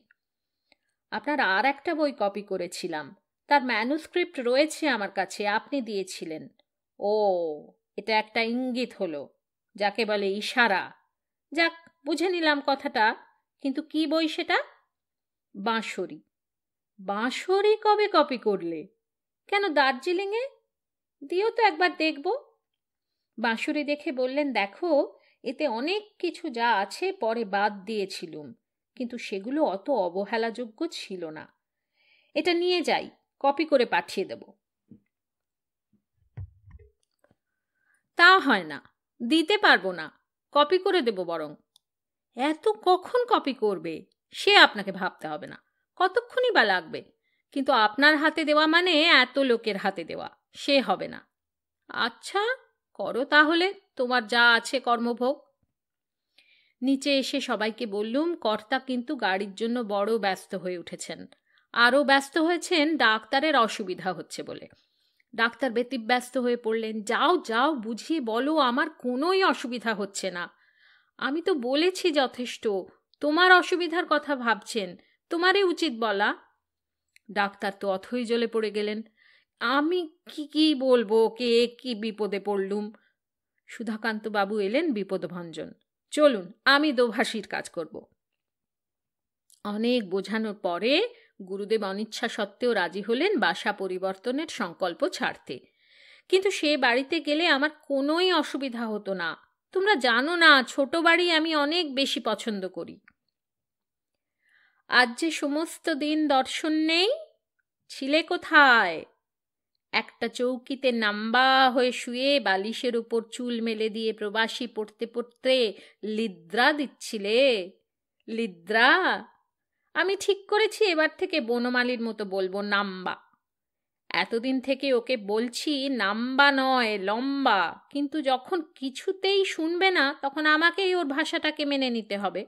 আপনার আর একটা বই কপি করেছিলাম, তার ম্যানুস্ক্রিপ্ট রয়েছে আমার কাছে, আপনি দিয়েছিলেন। ও, এটা একটা ইঙ্গিত হলো, যাকে বলে ইশারা। যাক, বুঝে নিলাম কথাটা। কিন্তু কি বই সেটা? বাঁশরি। বাঁশরি কবে কপি করলে? কেন, দার্জিলিংয়ে? দিও তো একবার দেখব। বাঁশরি দেখে বললেন, দেখো, এতে অনেক কিছু যা আছে পরে বাদ দিয়েছিলুম, কিন্তু সেগুলো অত অবহেলাযোগ্য ছিল না। এটা নিয়ে যাই, কপি করে পাঠিয়ে দেব। তা হয় না, দিতে পারবো না, কপি করে দেব বরং। এত কখন কপি করবে সে আপনাকে ভাবতে হবে না, কতক্ষণই বা লাগবে, কিন্তু আপনার হাতে দেওয়া মানে এত লোকের হাতে দেওয়া, সে হবে না। আচ্ছা, করো তাহলে তোমার যা আছে কর্মভোগ। নিচে এসে সবাইকে বললুম কর্তা কিন্তু গাড়ির জন্য বড় ব্যস্ত হয়ে উঠেছেন, আরও ব্যস্ত হয়েছেন ডাক্তারের অসুবিধা হচ্ছে বলে। ডাক্তার ব্যতিব্যস্ত হয়ে পড়লেন, যাও যাও বুঝিয়ে বলো আমার কোনোই অসুবিধা হচ্ছে না। আমি তো বলেছি যথেষ্ট, তোমার অসুবিধার কথা ভাবছেন, তোমারই উচিত বলা। ডাক্তার তো অথই জ্বলে পড়ে গেলেন, আমি কি কি বলবো, কে কি বিপদে পড়লুম। সুধাকান্ত বাবু এলেন বিপদভঞ্জন, চলুন আমি দোভাষীর কাজ করব। অনেক বোঝানোর পরে গুরুদেব অনিচ্ছা সত্ত্বেও রাজি হলেন বাসা পরিবর্তনের সংকল্প ছাড়তে। কিন্তু সে বাড়িতে গেলে আমার কোনোই অসুবিধা হতো না, তোমরা জানো না ছোট বাড়ি আমি অনেক বেশি পছন্দ করি। আজ যে সমস্ত দিন দর্শন নেই, ছিলে কোথায়? একটা চৌকিতে নাম্বা হয়ে শুয়ে বালিশের উপর চুল মেলে দিয়ে প্রবাসী পড়তে পড়তে লিদ্রা দিচ্ছিলে। লিদ্রা? আমি ঠিক করেছি এবার থেকে বনমালীর মতো বলবো নাম্বা। এতদিন থেকে ওকে বলছি নাম্বা নয় লম্বা, কিন্তু যখন কিছুতেই শুনবে না তখন আমাকেই ওর ভাষাটাকে মেনে নিতে হবে।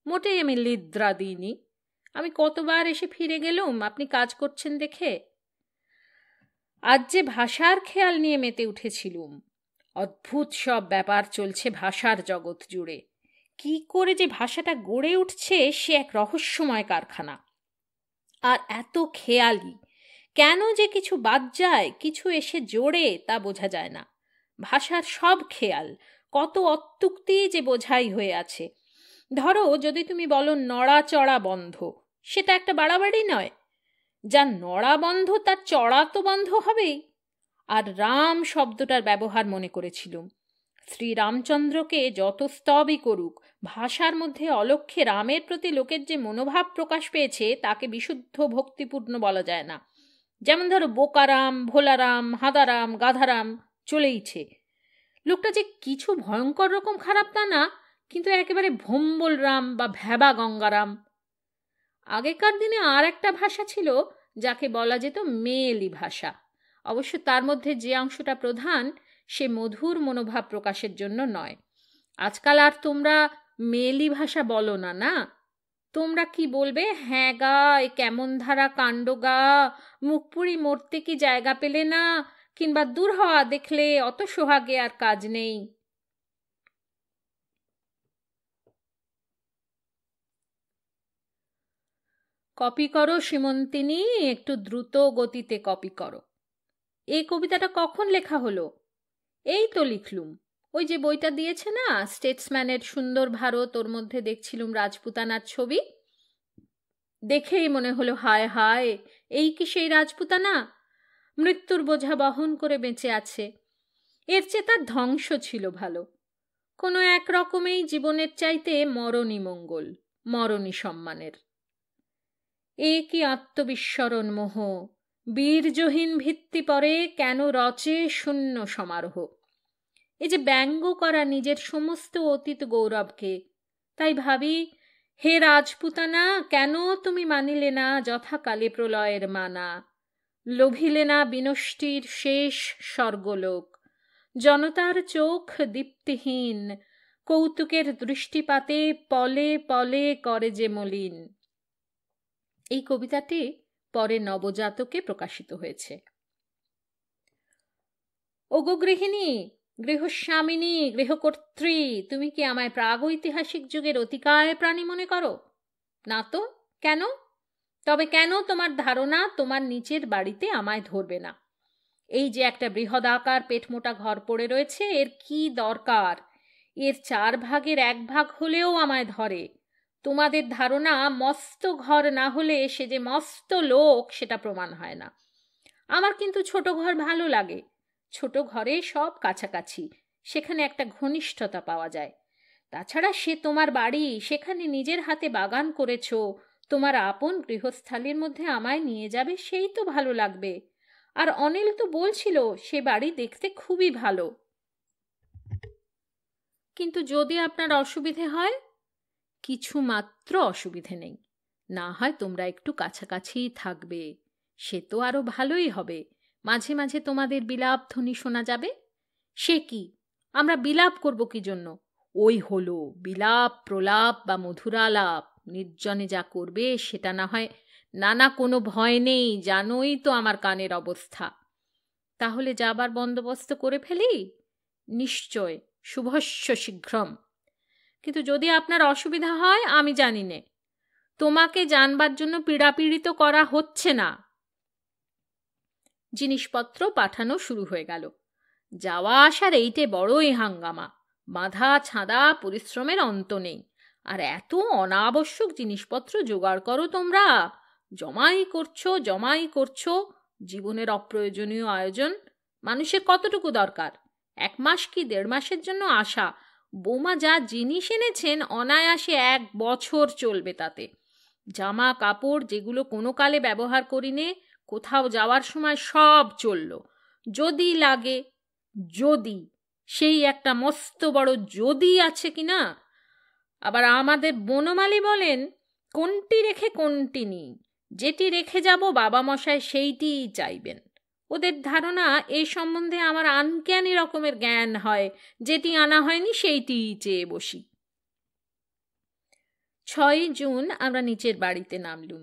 মোটেই আমি লিদ্রা দিইনি, আমি কতবার এসে ফিরে গেলুম আপনি কাজ করছেন দেখে। আজ যে ভাষার খেয়াল নিয়ে মেতে উঠেছিলুম, অদ্ভুত সব ব্যাপার চলছে ভাষার জগৎ জুড়ে। কি করে যে ভাষাটা গড়ে উঠছে সে এক রহস্যময় কারখানা। আর এত খেয়ালি, কেন যে কিছু বাদ যায় কিছু এসে জোড়ে তা বোঝা যায় না। ভাষার সব খেয়াল, কত অত্যুক্তি যে বোঝাই হয়ে আছে। ধরো যদি তুমি বলো নড়াচড়া বন্ধ, সেটা একটা বাড়াবাড়ি নয়? যার নড়া বন্ধ তার চড়া তো বন্ধ হবেই। আর রাম শব্দটার ব্যবহার মনে করেছিলুম। শ্রীরামচন্দ্রকে যত স্তবই করুক, ভাষার মধ্যে অলক্ষ্যে রামের প্রতি লোকের যে মনোভাব প্রকাশ পেয়েছে তাকে বিশুদ্ধ ভক্তিপূর্ণ বলা যায় না। যেমন ধরো বোকারাম, ভোলারাম, হাঁদারাম, গাধারাম চলেইছে। লোকটা যে কিছু ভয়ঙ্কর রকম খারাপ তা না, কিন্তু একেবারে ভম্বল রাম বা ভ্যাবা গঙ্গারাম। আগেকার দিনে আর একটা ভাষা ছিল যাকে বলা যেত মেয়েলি ভাষা। অবশ্য তার মধ্যে যে অংশটা প্রধান সে মধুর মনোভাব প্রকাশের জন্য নয়। আজকাল আর তোমরা মেয়েলি ভাষা বলো না, না? তোমরা কি বলবে? হ্যাঁ গা, এ কেমন ধারা কাণ্ড গা, মুখপুরি মরতে কি জায়গা পেলে না, কিংবা দূর হওয়া দেখলে অত সোহাগে আর কাজ নেই। কপি করো সীমন্তিনী, একটু দ্রুত গতিতে কপি করো। এই কবিতাটা কখন লেখা হলো? এই তো লিখলুম। ওই যে বইটা দিয়েছে না, স্টেটসম্যানের সুন্দর ভারত, ওর মধ্যে দেখছিলুম রাজপুতানার ছবি। দেখেই মনে হলো হায় হায়, এই কি সেই রাজপুতানা? মৃত্যুর বোঝা বহন করে বেঁচে আছে। এর চেয়ে তার ধ্বংস ছিল ভালো। কোনো এক রকমেই জীবনের চাইতে মরণই মঙ্গল, মরণই সম্মানের। এ কি আত্মবিস্মরণ মোহ, বীর্যহীন ভিত্তি পরে কেন রচে শূন্য সমারোহ। এই যে ব্যঙ্গ করা নিজের সমস্ত অতীত গৌরবকে। তাই ভাবি, হে রাজপুতানা, কেন তুমি মানিলে না যথাকালে প্রলয়ের মানা, লোভিলে না বিনষ্টির শেষ স্বর্গলোক, জনতার চোখ দীপ্তিহীন, কৌতুকের দৃষ্টিপাতে পলে পলে করে যে মলিন। এই কবিতাটি পরে নবজাতকে প্রকাশিত হয়েছে। ওগো গৃহিণী, গৃহস্বামিনী, গৃহকর্ত্রী, তুমি কি আমায় প্রাগৈতিহাসিক যুগের অতিকায় প্রাণী মনে করো? না তো, কেন? তবে কেন তোমার ধারণা তোমার নিচের বাড়িতে আমায় ধরবে না? এই যে একটা বৃহদাকার পেটমোটা ঘর পড়ে রয়েছে, এর কি দরকার? এর 4 ভাগের 1 ভাগ হলেও আমায় ধরে। তোমাদের ধারণা মস্ত ঘর না হলে সে যে মস্ত লোক সেটা প্রমাণ হয় না। আমার কিন্তু ছোট ঘর ভালো লাগে। ছোট ঘরে সব কাছাকাছি, সেখানে একটা ঘনিষ্ঠতা পাওয়া যায়। তাছাড়া সে তোমার বাড়ি, সেখানে নিজের হাতে বাগান করেছো, তোমার আপন গৃহস্থালির মধ্যে আমায় নিয়ে যাবে, সেই তো ভালো লাগবে। আর অনিল তো বলছিল সে বাড়ি দেখতে খুবই ভালো। কিন্তু যদি আপনার অসুবিধে হয়? কিছু মাত্র অসুবিধে নেই। না হয় তোমরা একটু কাছাকাছিই থাকবে, সে তো আরো ভালোই হবে। মাঝে মাঝে তোমাদের বিলাপ ধ্বনি শোনা যাবে। সে কি, আমরা বিলাপ করব কি জন্য? ওই হলো বিলাপ, প্রলাপ বা মধুরালাপ। নির্জনে যা করবে সেটা না হয়। না না, কোনো ভয় নেই, জানোই তো আমার কানের অবস্থা। তাহলে যাবার বন্দোবস্ত করে ফেলি? নিশ্চয়, শুভস্য শীঘ্রম। কিন্তু যদি আপনার অসুবিধা হয়, আমি জানি নে, তোমাকে জানবার জন্য পীড়াপীড়িত করা হচ্ছে না। জিনিসপত্র পাঠানো শুরু হয়ে গেল। যাওয়া আসার এইটে বড়ই হাঙ্গামা, বাঁধা ছাঁদা পরিশ্রমের অন্ত নেই। আর এত অনাবশ্যক জিনিসপত্র জোগাড় করো তোমরা, জমাই করছো জমাই করছো। জীবনের অপ্রয়োজনীয় আয়োজন মানুষের কতটুকু দরকার? 1 মাস কি 1.5 মাসের জন্য আসা। বৌমা যা জিনিস এনেছেন অনায়াসে 1 বছর চলবে তাতে। জামা কাপড় যেগুলো কোনো কালে ব্যবহার করিনে, কোথাও যাওয়ার সময় সব চলল। যদি লাগে, যদি, সেই একটা মস্ত বড় যদি আছে কিনা। আবার আমাদের বনমালী বলেন, কোনটি রেখে কোনটি নিই, যেটি রেখে যাব বাবা মশাই সেইটিই চাইবেন। ওদের ধারণা এই সম্বন্ধে আমার আনজ্ঞানী রকমের জ্ঞান হয়, যেটি আনা হয়নি সেইটিই চেয়ে বসি। 6ই জুন আমরা নিচের বাড়িতে নামলুম।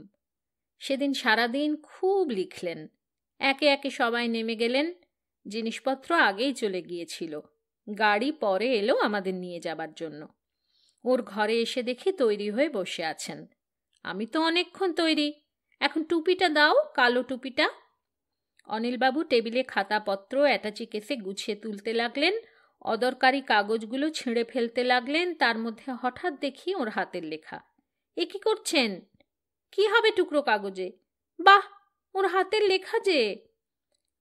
সেদিন সারাদিন খুব লিখলেন। একে একে সবাই নেমে গেলেন। জিনিসপত্র আগেই চলে গিয়েছিল। গাড়ি পরে এলো আমাদের নিয়ে যাবার জন্য। ওর ঘরে এসে দেখি তৈরি হয়ে বসে আছেন। আমি তো অনেকক্ষণ তৈরি। এখন টুপিটা দাও, কালো টুপিটা। অনিলবাবু টেবিলে খাতাপত্র অ্যাটাচি কেসে গুছিয়ে তুলতে লাগলেন। অদরকারি কাগজগুলো ছিঁড়ে ফেলতে লাগলেন। তার মধ্যে হঠাৎ দেখি ওর হাতের লেখা। এ কি করছেন? কি হবে টুকরো কাগজে? বাহ, ওর হাতের লেখা যে!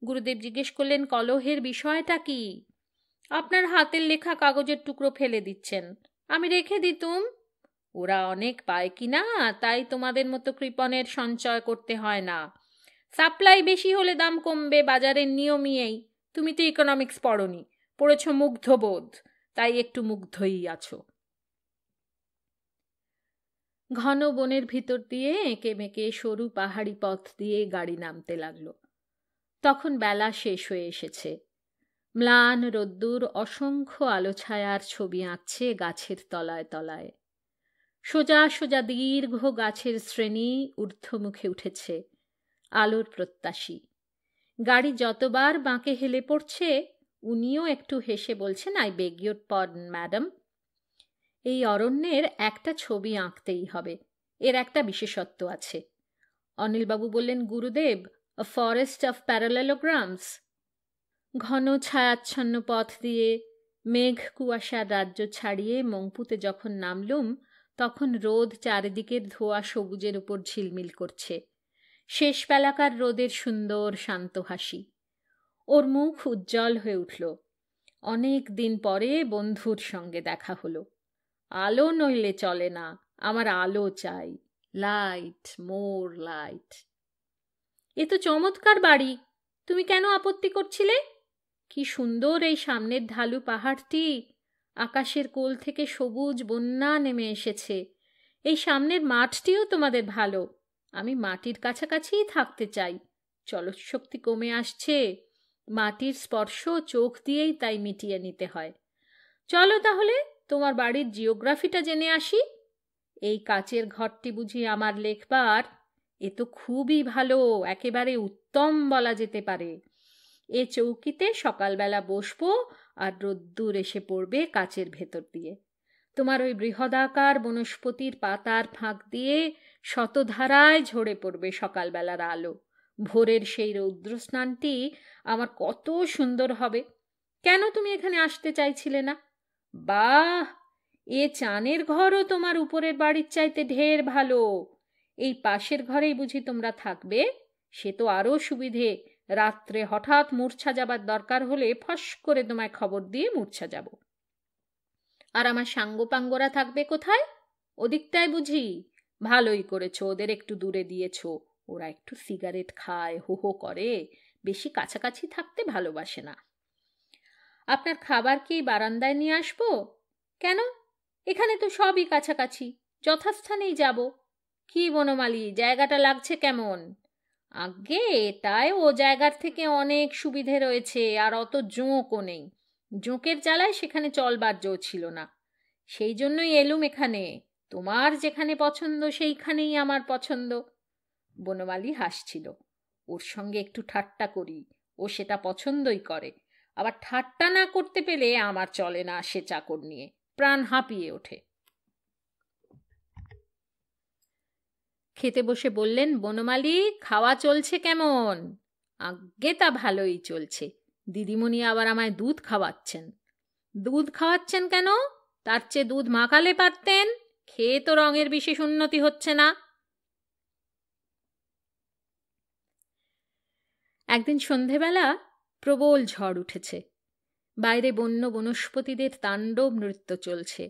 গুরুদেব জিজ্ঞেস করলেন, কলহের বিষয়টা কি? আপনার হাতের লেখা কাগজের টুকরো ফেলে দিচ্ছেন। আমি রেখে দিতুম। ওরা অনেক পায় কিনা, তাই তোমাদের মতো কৃপণের সঞ্চয় করতে হয় না। সাপ্লাই বেশি হলে দাম কমবে, বাজারের নিয়মই এই। তুমি তো ইকোনমিক্স পড়নি, পড়েছ মুগ্ধবোধ, তাই একটু মুগ্ধই আছো। ঘন বনের ভিতর দিয়ে এঁকে মেঁকে সরু পাহাড়ি পথ দিয়ে গাড়ি নামতে লাগলো। তখন বেলা শেষ হয়ে এসেছে। ম্লান রোদ্দুর অসংখ্য আলো ছায়ার ছবি আঁকছে গাছের তলায় তলায়। সোজা সোজা দীর্ঘ গাছের শ্রেণী ঊর্ধ্বমুখে উঠেছে, আলোর প্রত্যাশী। গাড়ি যতবার বাঁকে হেলে পড়ছে, উনিও একটু হেসে বলছেন, I beg your pardon madam. এই অরণ্যের একটা ছবি আঁকতেই হবে, এর একটা বিশেষত্ব আছে। অনিলবাবু বললেন, গুরুদেব, আ ফরেস্ট অফ প্যারালেলোগ্রামস। ঘন ছায়াচ্ছন্ন পথ দিয়ে মেঘ কুয়াশার রাজ্য ছাড়িয়ে মংপুতে যখন নামলুম, তখন রোদ চারিদিকের ধোয়া সবুজের উপর ঝিলমিল করছে। শেষ বেলাকার রোদের সুন্দর শান্ত হাসি। ওর মুখ উজ্জ্বল হয়ে উঠল। অনেক দিন পরে বন্ধুর সঙ্গে দেখা হলো। আলো নইলে চলে না, আমার আলো চাই। লাইট, মোর লাইট। এ তো চমৎকার বাড়ি, তুমি কেন আপত্তি করছিলে? কি সুন্দর এই সামনের ঢালু পাহাড়টি! আকাশের কোল থেকে সবুজ বন্যা নেমে এসেছে। এই সামনের মাঠটিও তোমাদের ভালো। আমি মাটির কাছাকাছিই থাকতে চাই। চলৎশক্তি কমে আসছে, মাটির স্পর্শ চোখ দিয়েই তাই মিটিয়ে নিতে হয়। চলো তাহলে তোমার বাড়ির জিওগ্রাফিটা জেনে আসি। এই কাচের ঘরটি বুঝি আমার লেখবার? এ তো খুবই ভালো, একেবারে উত্তম বলা যেতে পারে। এ চৌকিতে সকালবেলা বসবো আর রোদ্দুর এসে পড়বে কাচের ভেতর দিয়ে। তোমার ওই বৃহদাকার বনস্পতির পাতার ফাঁক দিয়ে শতধারায় ঝরে পড়বে সকালবেলার আলো। ভোরের সেই রৌদ্রস্নানটি আমার কত সুন্দর হবে। কেন তুমি এখানে আসতে চাইছিলে না? বাহ, এ চানের ঘরও তোমার উপরের বাড়ির চাইতে ঢের ভালো। এই পাশের ঘরেই বুঝি তোমরা থাকবে? সে তো আরও সুবিধে। রাত্রে হঠাৎ মূর্ছা যাবার দরকার হলে ফস করে তোমায় খবর দিয়ে মূর্ছা যাব। আর আমার সাঙ্গপাঙ্গরা থাকবে কোথায়? ওদিকটায় বুঝি? ভালোই করেছো, ওদের একটু দূরে দিয়েছো। ওরা একটু সিগারেট খায়, হো হো করে, বেশি কাছাকাছি থাকতে ভালোবাসে না। আপনার খাবার কি বারান্দায় নিয়ে আসবো? কেন? এখানে তো সবই কাছাকাছি, যথাস্থানেই যাব। কি বনমালী, জায়গাটা লাগছে কেমন? আজ্ঞে, এটায় ও জায়গার থেকে অনেক সুবিধে রয়েছে, আর অত জোঁকও নেই। জোঁকের জ্বালায় সেখানে চলবার জো ছিল না, সেই জন্যই এলুম এখানে। তোমার যেখানে পছন্দ সেইখানেই আমার পছন্দ। বনমালী হাসছিল। ওর সঙ্গে একটু ঠাট্টা করি, ও সেটা পছন্দই করে। আবার ঠাট্টা না করতে পেলে আমার চলে না, সে চাকর নিয়ে প্রাণ হাঁপিয়ে ওঠে। খেতে বসে বললেন, বনমালী, খাওয়া চলছে কেমন? আজ্ঞে, তা ভালোই চলছে। দিদিমণি আবার আমায় দুধ খাওয়াচ্ছেন। দুধ খাওয়াচ্ছেন কেন? তার চেয়ে দুধ মাখালে পারতেন। খেয়ে তো রঙের বিশেষ উন্নতি হচ্ছে না। একদিন সন্ধেবেলা প্রবল ঝড় উঠেছে। বাইরে বন্য বনস্পতিদের তাণ্ডব নৃত্য চলছে।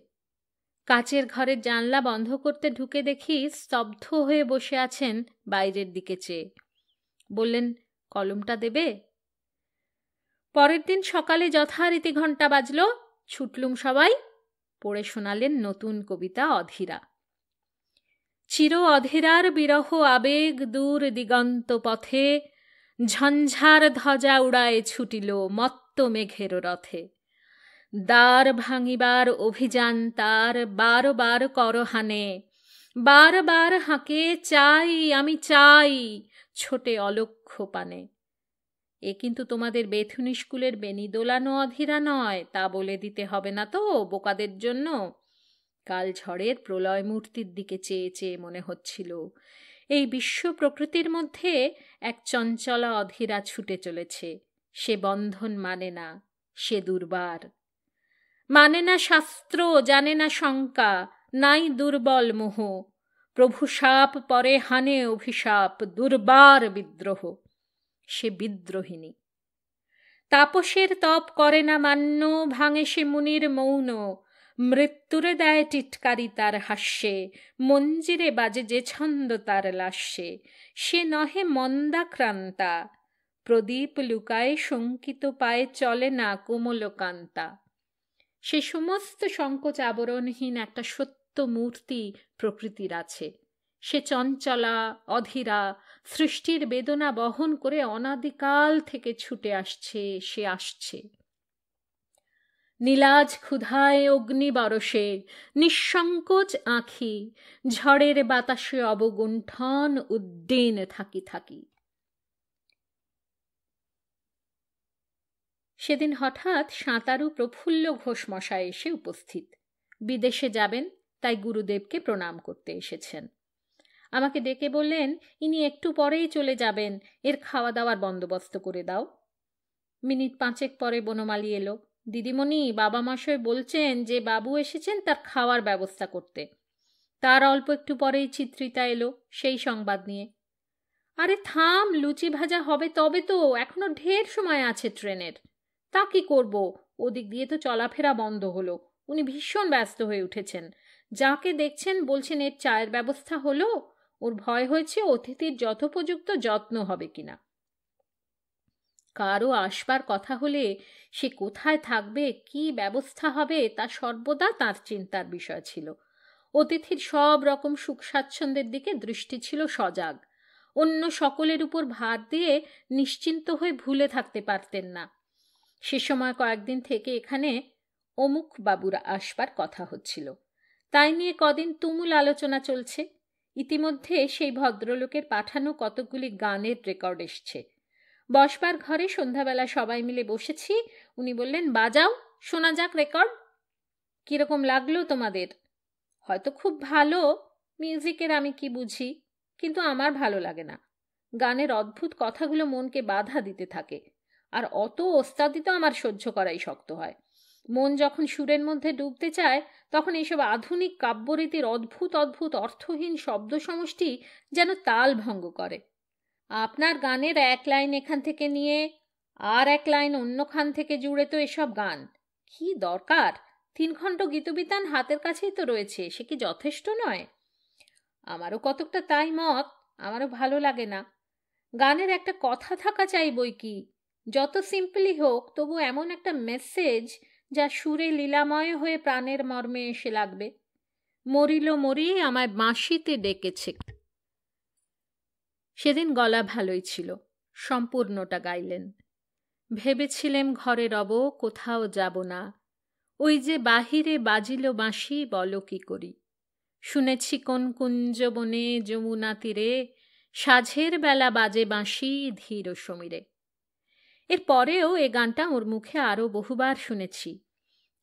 কাচের ঘরের জানলা বন্ধ করতে ঢুকে দেখি স্তব্ধ হয়ে বসে আছেন বাইরের দিকে চেয়ে। বললেন, কলমটা দেবে? পরের দিন সকালে যথারীতি ঘণ্টা বাজল, ছুটলুম সবাই। পড়ে শোনালেন নতুন কবিতা অধীরা। চির অধীরার বিরহ আবেগ দূর দিগন্ত পথে, ঝঞ্ঝার ধ্বজা উড়ায় ছুটিল মত্ত মেঘের রথে। দ্বার ভাঙিবার অভিযান তার বার বার করহানে, বার বার হাঁকে চাই আমি চাই, ছোটে অলক্ষ্য পানে। এ কিন্তু তোমাদের বেথুনি স্কুলের বেনি দোলানো অধীরা নয়, তা বলে দিতে হবে না তো বোকাদের জন্য। কাল ঝড়ের প্রলয় মূর্তির দিকে চেয়ে চেয়ে মনে হচ্ছিল এই বিশ্ব প্রকৃতির মধ্যে এক চঞ্চলা অধীরা ছুটে চলেছে। সে বন্ধন মানে না, সে দুর্বার। মানে না শাস্ত্র, জানে না শঙ্কা, নাই দুর্বল মোহ। প্রভু শাপ পরে হানে অভিশাপ, দুর্বার বিদ্রোহ। সে বিদ্রোহিণী। তাপসের তপ করে না মান্য, ভাঙে সে মুনির মৌন। মৃত্যুরে দেয় টিটকারি তার হাস্যে, মঞ্জিরে বাজে যে ছন্দ তার লাস্যে। সে নহে মন্দাক্রান্তা, প্রদীপ লুকায় শঙ্কিত পায়ে চলে না কোমলকান্তা। সে সমস্ত সংকোচ আবরণহীন একটা সত্য মূর্তি প্রকৃতির আছে। সে চঞ্চলা অধীরা, সৃষ্টির বেদনা বহন করে অনাদিকাল থেকে ছুটে আসছে, সে আসছে। নীলাজ ক্ষুধায় অগ্নি বরসে, নিঃসংকোচ আঁখি, ঝড়ের বাতাসে অবগুণ্ঠন উদ্দিন থাকি থাকি। সেদিন হঠাৎ সাঁতারু প্রফুল্ল ঘোষ মশাই এসে উপস্থিত। বিদেশে যাবেন, তাই গুরুদেবকে প্রণাম করতে এসেছেন। আমাকে ডেকে বললেন, ইনি একটু পরেই চলে যাবেন, এর খাওয়া দাওয়ার বন্দোবস্ত করে দাও। মিনিট 5 পরে বনমালী এলো। দিদিমণি, বাবা মশাই বলছেন যে বাবু এসেছেন তার খাওয়ার ব্যবস্থা করতে। তার অল্প একটু পরেই চিত্রিতা এলো সেই সংবাদ নিয়ে। আরে থাম, লুচি ভাজা হবে তবে তো, এখনো ঢের সময় আছে ট্রেনের। তা কি করব, ওদিক দিয়ে তো চলাফেরা বন্ধ হলো। উনি ভীষণ ব্যস্ত হয়ে উঠেছেন। যাকে দেখছেন বলছেন এর চায়ের ব্যবস্থা হলো। ওর ভয় হয়েছে অতিথির যথোপযুক্ত যত্ন হবে কিনা। কারও আসবার কথা হলে সে কোথায় থাকবে, কি ব্যবস্থা হবে, তা সর্বদা তার চিন্তার বিষয় ছিল। অতিথির সব রকম সুখ স্বাচ্ছন্দ্যের দিকে দৃষ্টি ছিল সজাগ। অন্য সকলের উপর ভার দিয়ে নিশ্চিন্ত হয়ে ভুলে থাকতে পারতেন না। সে সময় কয়েকদিন থেকে এখানে অমুক বাবুরা আসবার কথা হচ্ছিল, তাই নিয়ে কদিন তুমুল আলোচনা চলছে। ইতিমধ্যে সেই ভদ্রলোকের পাঠানো কতকগুলি গানের রেকর্ড এসছে। বসবার ঘরে সন্ধ্যাবেলা সবাই মিলে বসেছি। উনি বললেন, বাজাও, শোনা যাক রেকর্ড। কিরকম লাগলো তোমাদের? হয়তো খুব ভালো, মিউজিকের আমি কি বুঝি, কিন্তু আমার ভালো লাগে না। গানের অদ্ভুত কথাগুলো মনকে বাধা দিতে থাকে, আর অত ওস্তাদি তো আমার সহ্য করাই শক্ত হয়। মন যখন সুরের মধ্যে ডুবতে চায়, তখন এইসব আধুনিক কাব্যরীতির অদ্ভুত অদ্ভুত অর্থহীন শব্দ সমষ্টি যেন তাল ভঙ্গ করে। আপনার গানের এক লাইন এখান থেকে নিয়ে আর এক লাইন অন্যখান থেকে জুড়ে তো এসব গান কি দরকার? 3 খণ্ড গীতবিতান হাতের কাছেই তো রয়েছে, সে কি যথেষ্ট নয়? আমারও কতকটা তাই মত। আমারও ভালো লাগে না। গানের একটা কথা থাকা চাই বই কি, যত সিম্পলি হোক, তবু এমন একটা মেসেজ যা সুরে লীলাময় হয়ে প্রাণের মর্মে এসে লাগবে। মরিল মরি আমায় বাঁশিতে ডেকেছে। সেদিন গলা ভালোই ছিল, সম্পূর্ণটা গাইলেন। ভেবেছিলেম ঘরে রব, কোথাও যাব না, ওই যে বাহিরে বাজিল বাঁশি, বলো কি করি। শুনেছি কোন কুঞ্জবনে যমুনা তীরে, সাঝের বেলা বাজে বাঁশি ধীর সমীরে। এর পরেও এ গানটা ওর মুখে আরও বহুবার শুনেছি,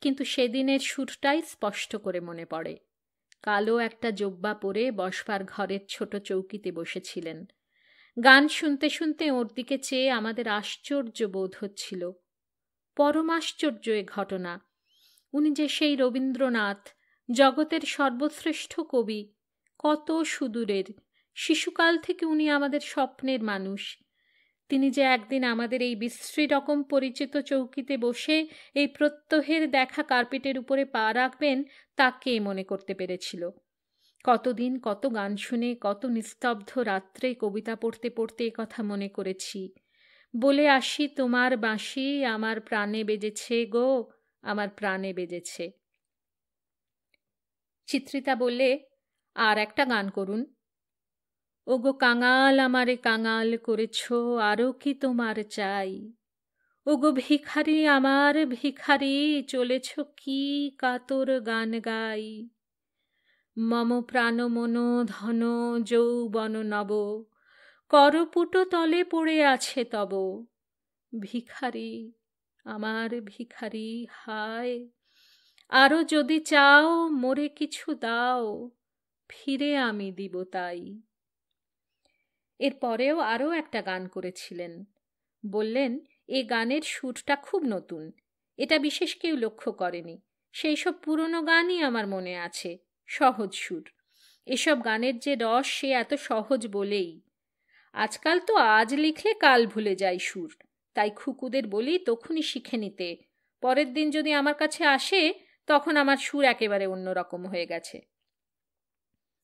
কিন্তু সেদিনের সুরটাই স্পষ্ট করে মনে পড়ে। কালো একটা জোব্বা পরে বসবার ঘরের ছোট চৌকিতে বসেছিলেন। গান শুনতে শুনতে ওর দিকে চেয়ে আমাদের আশ্চর্য বোধ হচ্ছিল। পরম আশ্চর্য এ ঘটনা। উনি যে সেই রবীন্দ্রনাথ, জগতের সর্বশ্রেষ্ঠ কবি, কত সুদূরের, শিশুকাল থেকে উনি আমাদের স্বপ্নের মানুষ। তিনি যে একদিন আমাদের এই বিশ্রী রকম পরিচিত চৌকিতে বসে এই প্রত্যহের দেখা কার্পেটের উপরে পা রাখবেন, তা কে মনে করতে পেরেছিল? কতদিন কত গান শুনে, কত নিস্তব্ধ রাত্রে কবিতা পড়তে পড়তে কথা মনে করেছি। বলে আসি তোমার বাঁশি আমার প্রাণে বেজেছে গো, আমার প্রাণে বেজেছে। চিত্রিতা বললে, আর একটা গান করুন। ওগো কাঙাল আমারে কাঙাল করেছ, আরও কি তোমার চাই। ওগো ভিখারি আমার ভিখারি, চলেছ কি কাতর গান গাই। মম প্রাণ মন ধন যৌবন নব, করপুট তলে পড়ে আছে তব। ভিখারি আমার ভিখারি হায়, আরও যদি চাও মোরে কিছু দাও, ফিরে আমি দিব তাই। এর পরেও আরও একটা গান করেছিলেন। বললেন, এ গানের সুরটা খুব নতুন, এটা বিশেষ কেউ লক্ষ্য করেনি। সেই সব পুরনো গানই আমার মনে আছে, সহজ সুর। এসব গানের যে রস, সে এত সহজ বলেই। আজকাল তো আজ লিখলে কাল ভুলে যায় সুর, তাই খুকুদের বলি তখনই শিখে নিতে। পরের দিন যদি আমার কাছে আসে, তখন আমার সুর একেবারে অন্যরকম হয়ে গেছে।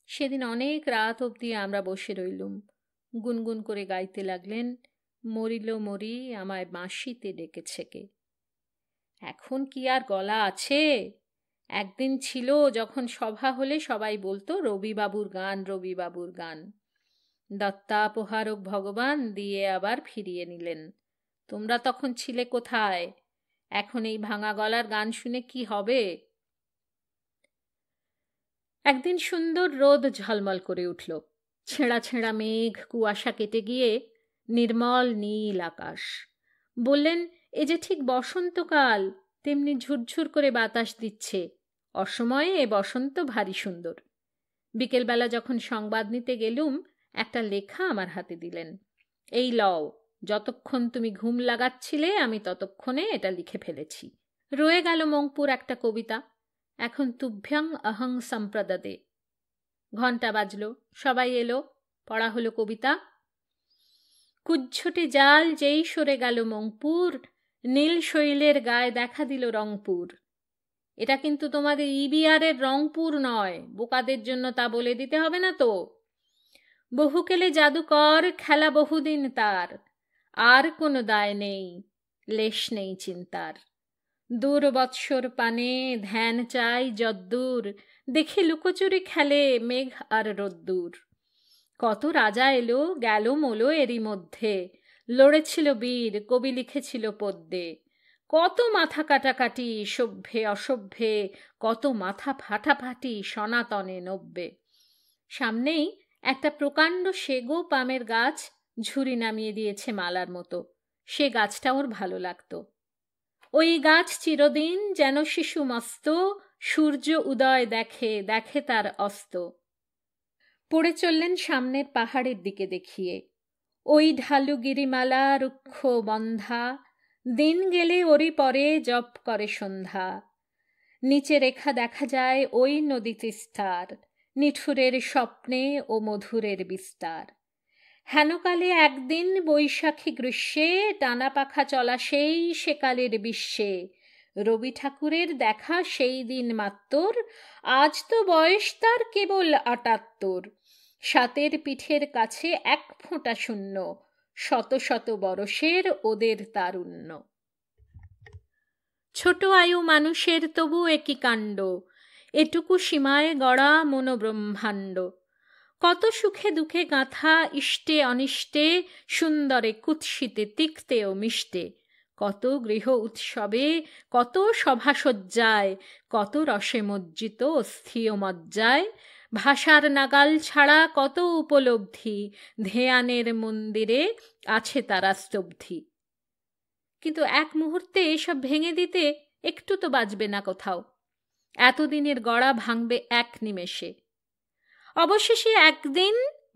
সেদিন অনেক রাত অবধি আমরা বসে রইলুম। গুনগুন করে গাইতে লাগলেন, মরিল মরি আমায় বাঁশিতে ডেকেছে কে। এখন কি আর গলা আছে? একদিন ছিল যখন সভা হলে সবাই বলতো রবিবাবুর গান, রবিবাবুর গান। দত্তাপহারক ভগবান দিয়ে আবার ফিরিয়ে নিলেন। তোমরা তখন ছিলে কোথায়? এখন এই ভাঙা গলার গান শুনে কি হবে? একদিন সুন্দর রোদ ঝলমল করে উঠল। ছেঁড়া ছেঁড়া মেঘ কুয়াশা কেটে গিয়ে নির্মল নীল আকাশ। বললেন, এ যে ঠিক বসন্তকাল, তেমনি ঝুরঝুর করে বাতাস দিচ্ছে। অসময়ে এ বসন্ত ভারী সুন্দর। বিকেলবেলা যখন সংবাদ নিতে গেলুম, একটা লেখা আমার হাতে দিলেন। এই লও, যতক্ষণ তুমি ঘুম লাগাচ্ছিলে আমি ততক্ষণে এটা লিখে ফেলেছি। রয়ে গেল মংপুর একটা কবিতা, এখন তুভ্যং অহং সম্প্রদদে। ঘণ্টা বাজল, সবাই এলো, পড়া হলো কবিতা। কুজ্ঝটে জাল যেই সরে গেল মংপুর, নীল শৈলের গায়ে দেখা দিল রংপুর। এটা কিন্তু তোমাদের ইবিআরের রংপুর নয়, বোকাদের জন্য তা বলে দিতে হবে না তো। বহুকেলে জাদুকর খেলা বহুদিন তার, আর কোনো দায় নেই, লেশ নেই চিন্তার। দূর বৎসর পানে ধ্যান চাই যদ্দূর, দেখি লুকোচুরি খেলে মেঘ আর রোদ্দুর। কত রাজা এলো গেল মোলো এরই মধ্যে, লড়েছিল বীর, কবি লিখেছিল পদ্যে। কত মাথা কাটাকাটি সভ্যে অসভ্যে, কত মাথা ফাটাফাটি সনাতনে নব্যে। সামনেই একটা প্রকাণ্ড সেগো পামের গাছ ঝুরি নামিয়ে দিয়েছে মালার মতো। সে গাছটা ওর ভালো লাগতো। ওই গাছ চিরদিন যেন শিশু মস্ত, সূর্য উদয় দেখে দেখে তার অস্ত। পড়ে চললেন সামনের পাহাড়ের দিকে দেখিয়ে। ওই ঢালু গিরিমালা রুক্ষ বন্ধা, দিন গেলে ওরই পরে জপ করে সন্ধ্যা। নিচে রেখা দেখা যায় ওই নদী তিস্তার, নিঠুরের স্বপ্নে ও মধুরের বিস্তার। হেনকালে একদিন বৈশাখী গ্রীষ্মে, টানা পাখা চলা সেই সেকালের বিশ্বে। রবি ঠাকুরের দেখা সেই দিন মাত্তর, আজ তো বয়স তার কেবল ৭৮। সাতের পিঠের কাছে এক ফোঁটা শূন্য, শত শত বরষের ওদের তারুণ্য। ছোট আয়ু মানুষের তবু একই কাণ্ড, এটুকু সীমায় গড়া মনোব্রহ্মাণ্ড। কত সুখে দুঃখে গাঁথা ইষ্টে অনিষ্টে, সুন্দরে কুৎসিতে তিক্তে ও মিষ্টে। কত গৃহ উৎসবে, কত সভাসজ্জায়, কত রসে মজ্জিত অস্থিও মজ্জায়। ভাষার নাগাল ছাড়া কত উপলব্ধি, ধ্যানের মন্দিরে আছে তারা স্তব্ধি। কিন্তু এক মুহূর্তে এসব ভেঙে দিতে একটু তো বাঁচবে না কোথাও। এতদিনের গড়া ভাঙবে এক নিমেষে। অবশেষে একদিন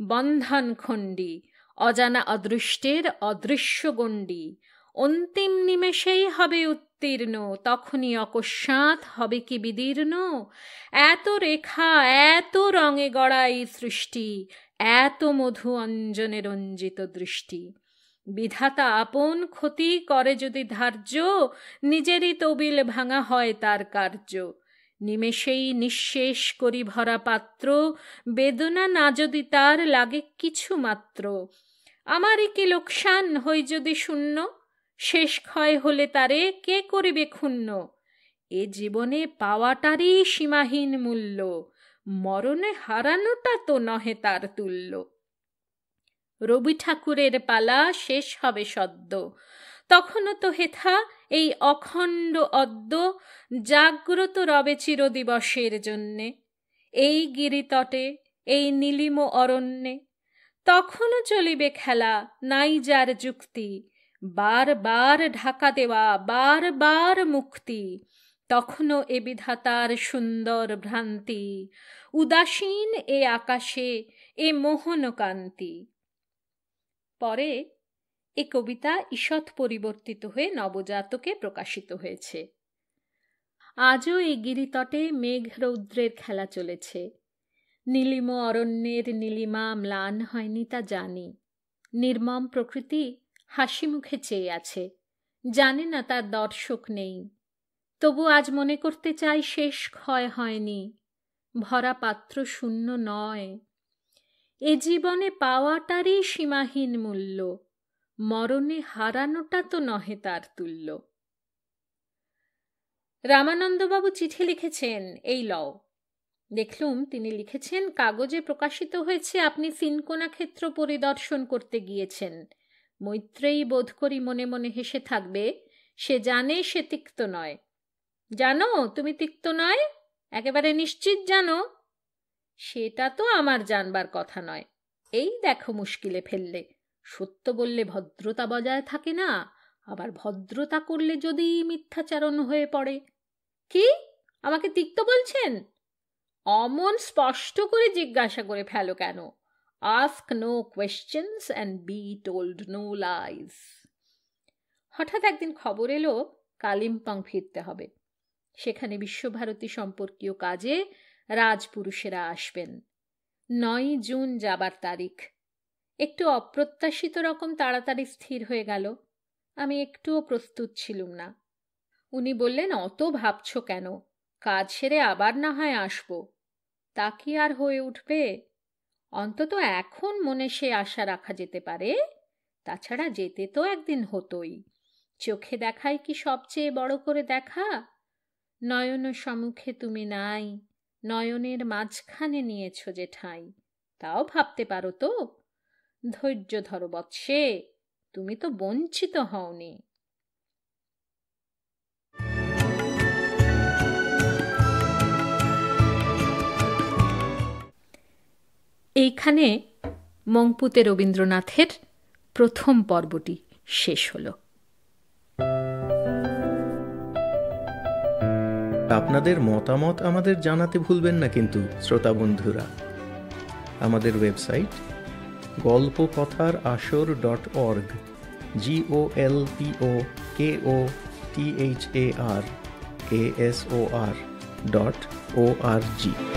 বন্ধন খণ্ডি, অজানা অদৃষ্টের অদৃশ্য গণ্ডি। অন্তিম নিমেষেই হবে উত্তীর্ণ, তখনই অকস্মাৎ হবে কি বিদীর্ণ। এত রেখা এত রঙে গড়া এই সৃষ্টি, এত মধু অঞ্জনে রঞ্জিত দৃষ্টি। বিধাতা আপন ক্ষতি করে যদি ধার্য, নিজেরই তবিল ভাঙা হয় তার কার্য। নিমেষেই নিঃশেষ করি ভরা পাত্র, বেদনা না যদি তার লাগে কিছু মাত্র। আমারই কি লোকসান হই যদি শূন্য, শেষ ক্ষয় হলে তারে কে করিবে ক্ষুণ্ণ। এ জীবনে পাওয়াটারই সীমাহীন মূল্য, মরণে হারানোটা তো নহে তার তুল্য। রবি ঠাকুরের পালা শেষ হবে সদ্য, তখনও তো হেথা এই অখণ্ড অদ্য জাগ্রত রবে চিরদিবসের জন্যে। এই গিরিতটে এই নীলিম অরণ্যে তখনও চলিবে খেলা, নাই যার যুক্তি। বারবার ঢাকা দেওয়া, বারবার মুক্তি, তখনও এ বিধাতার সুন্দর ভ্রান্তি। উদাসীন এ আকাশে এ মোহন কান্তি। পরে এ কবিতা ঈষৎ পরিবর্তিত হয়ে নবজাতকে প্রকাশিত হয়েছে। আজও এই গিরিতটে মেঘ রৌদ্রের খেলা চলেছে। নীলিম অরণ্যের নীলিমা ম্লান হয়নি তা জানি। নির্মম প্রকৃতি হাসি মুখে চেয়ে আছে, জানে না তার দর্শক নেই। তবু আজ মনে করতে চাই শেষ ক্ষয় হয়নি, ভরা পাত্র শূন্য নয়। এ জীবনে পাওয়াটারই সীমাহীন মূল্য, মরণে হারানোটা তো নহে তার তুল্য। রামানন্দবাবু চিঠি লিখেছেন, এই লও। দেখলুম তিনি লিখেছেন, কাগজে প্রকাশিত হয়েছে আপনি সিনকোনা ক্ষেত্র পরিদর্শন করতে গিয়েছেন। মৈত্রেয়ী বোধ করি মনে মনে হেসে থাকবে, সে জানে সে তিক্ত নয়। জানো তুমি তিক্ত নয়? একেবারে নিশ্চিত জানো? সেটা তো আমার জানবার কথা নয়। এই দেখো মুশকিলে ফেললে। সত্য বললে ভদ্রতা বজায় থাকে না, আবার ভদ্রতা করলে যদি মিথ্যাচারণ হয়ে পড়ে। কি আমাকে তিক্ত বলছেন? অমন স্পষ্ট করে জিজ্ঞাসা করে ফেলো কেন? Ask no questions and be told no lies. হঠাৎ একদিন খবর এলো কালিম্পং ফিরতে হবে। সেখানে বিশ্বভারতী সম্পর্কীয় কাজে রাজপুরুষেরা আসবেন। 9 জুন যাবার তারিখ। একটু অপ্রত্যাশিত রকম তাড়াতাড়ি স্থির হয়ে গেল। আমি একটুও প্রস্তুত ছিলুম না। উনি বললেন, অত ভাবছ কেন, কাজ সেরে আবার না হয় আসবো। তা কি আর হয়ে উঠবে? অন্তত এখন মনে সে আশা রাখা যেতে পারে। তাছাড়া যেতে তো একদিন হতোই। চোখে দেখাই কি সবচেয়ে বড় করে দেখা? নয়ন সম্মুখে তুমি নাই, নয়নের মাঝখানে নিয়েছ যে ঠাঁই, তাও ভাবতে পারো তো? ধৈর্য ধরো বৎসে, তুমি তো বঞ্চিত হওনি। এইখানে মংপুতে রবীন্দ্রনাথের প্রথম পর্বটি শেষ হল। আপনাদের মতামত আমাদের জানাতে ভুলবেন না কিন্তু শ্রোতা বন্ধুরা। আমাদের ওয়েবসাইট golpokothar-asor.org golpokothar-asor.org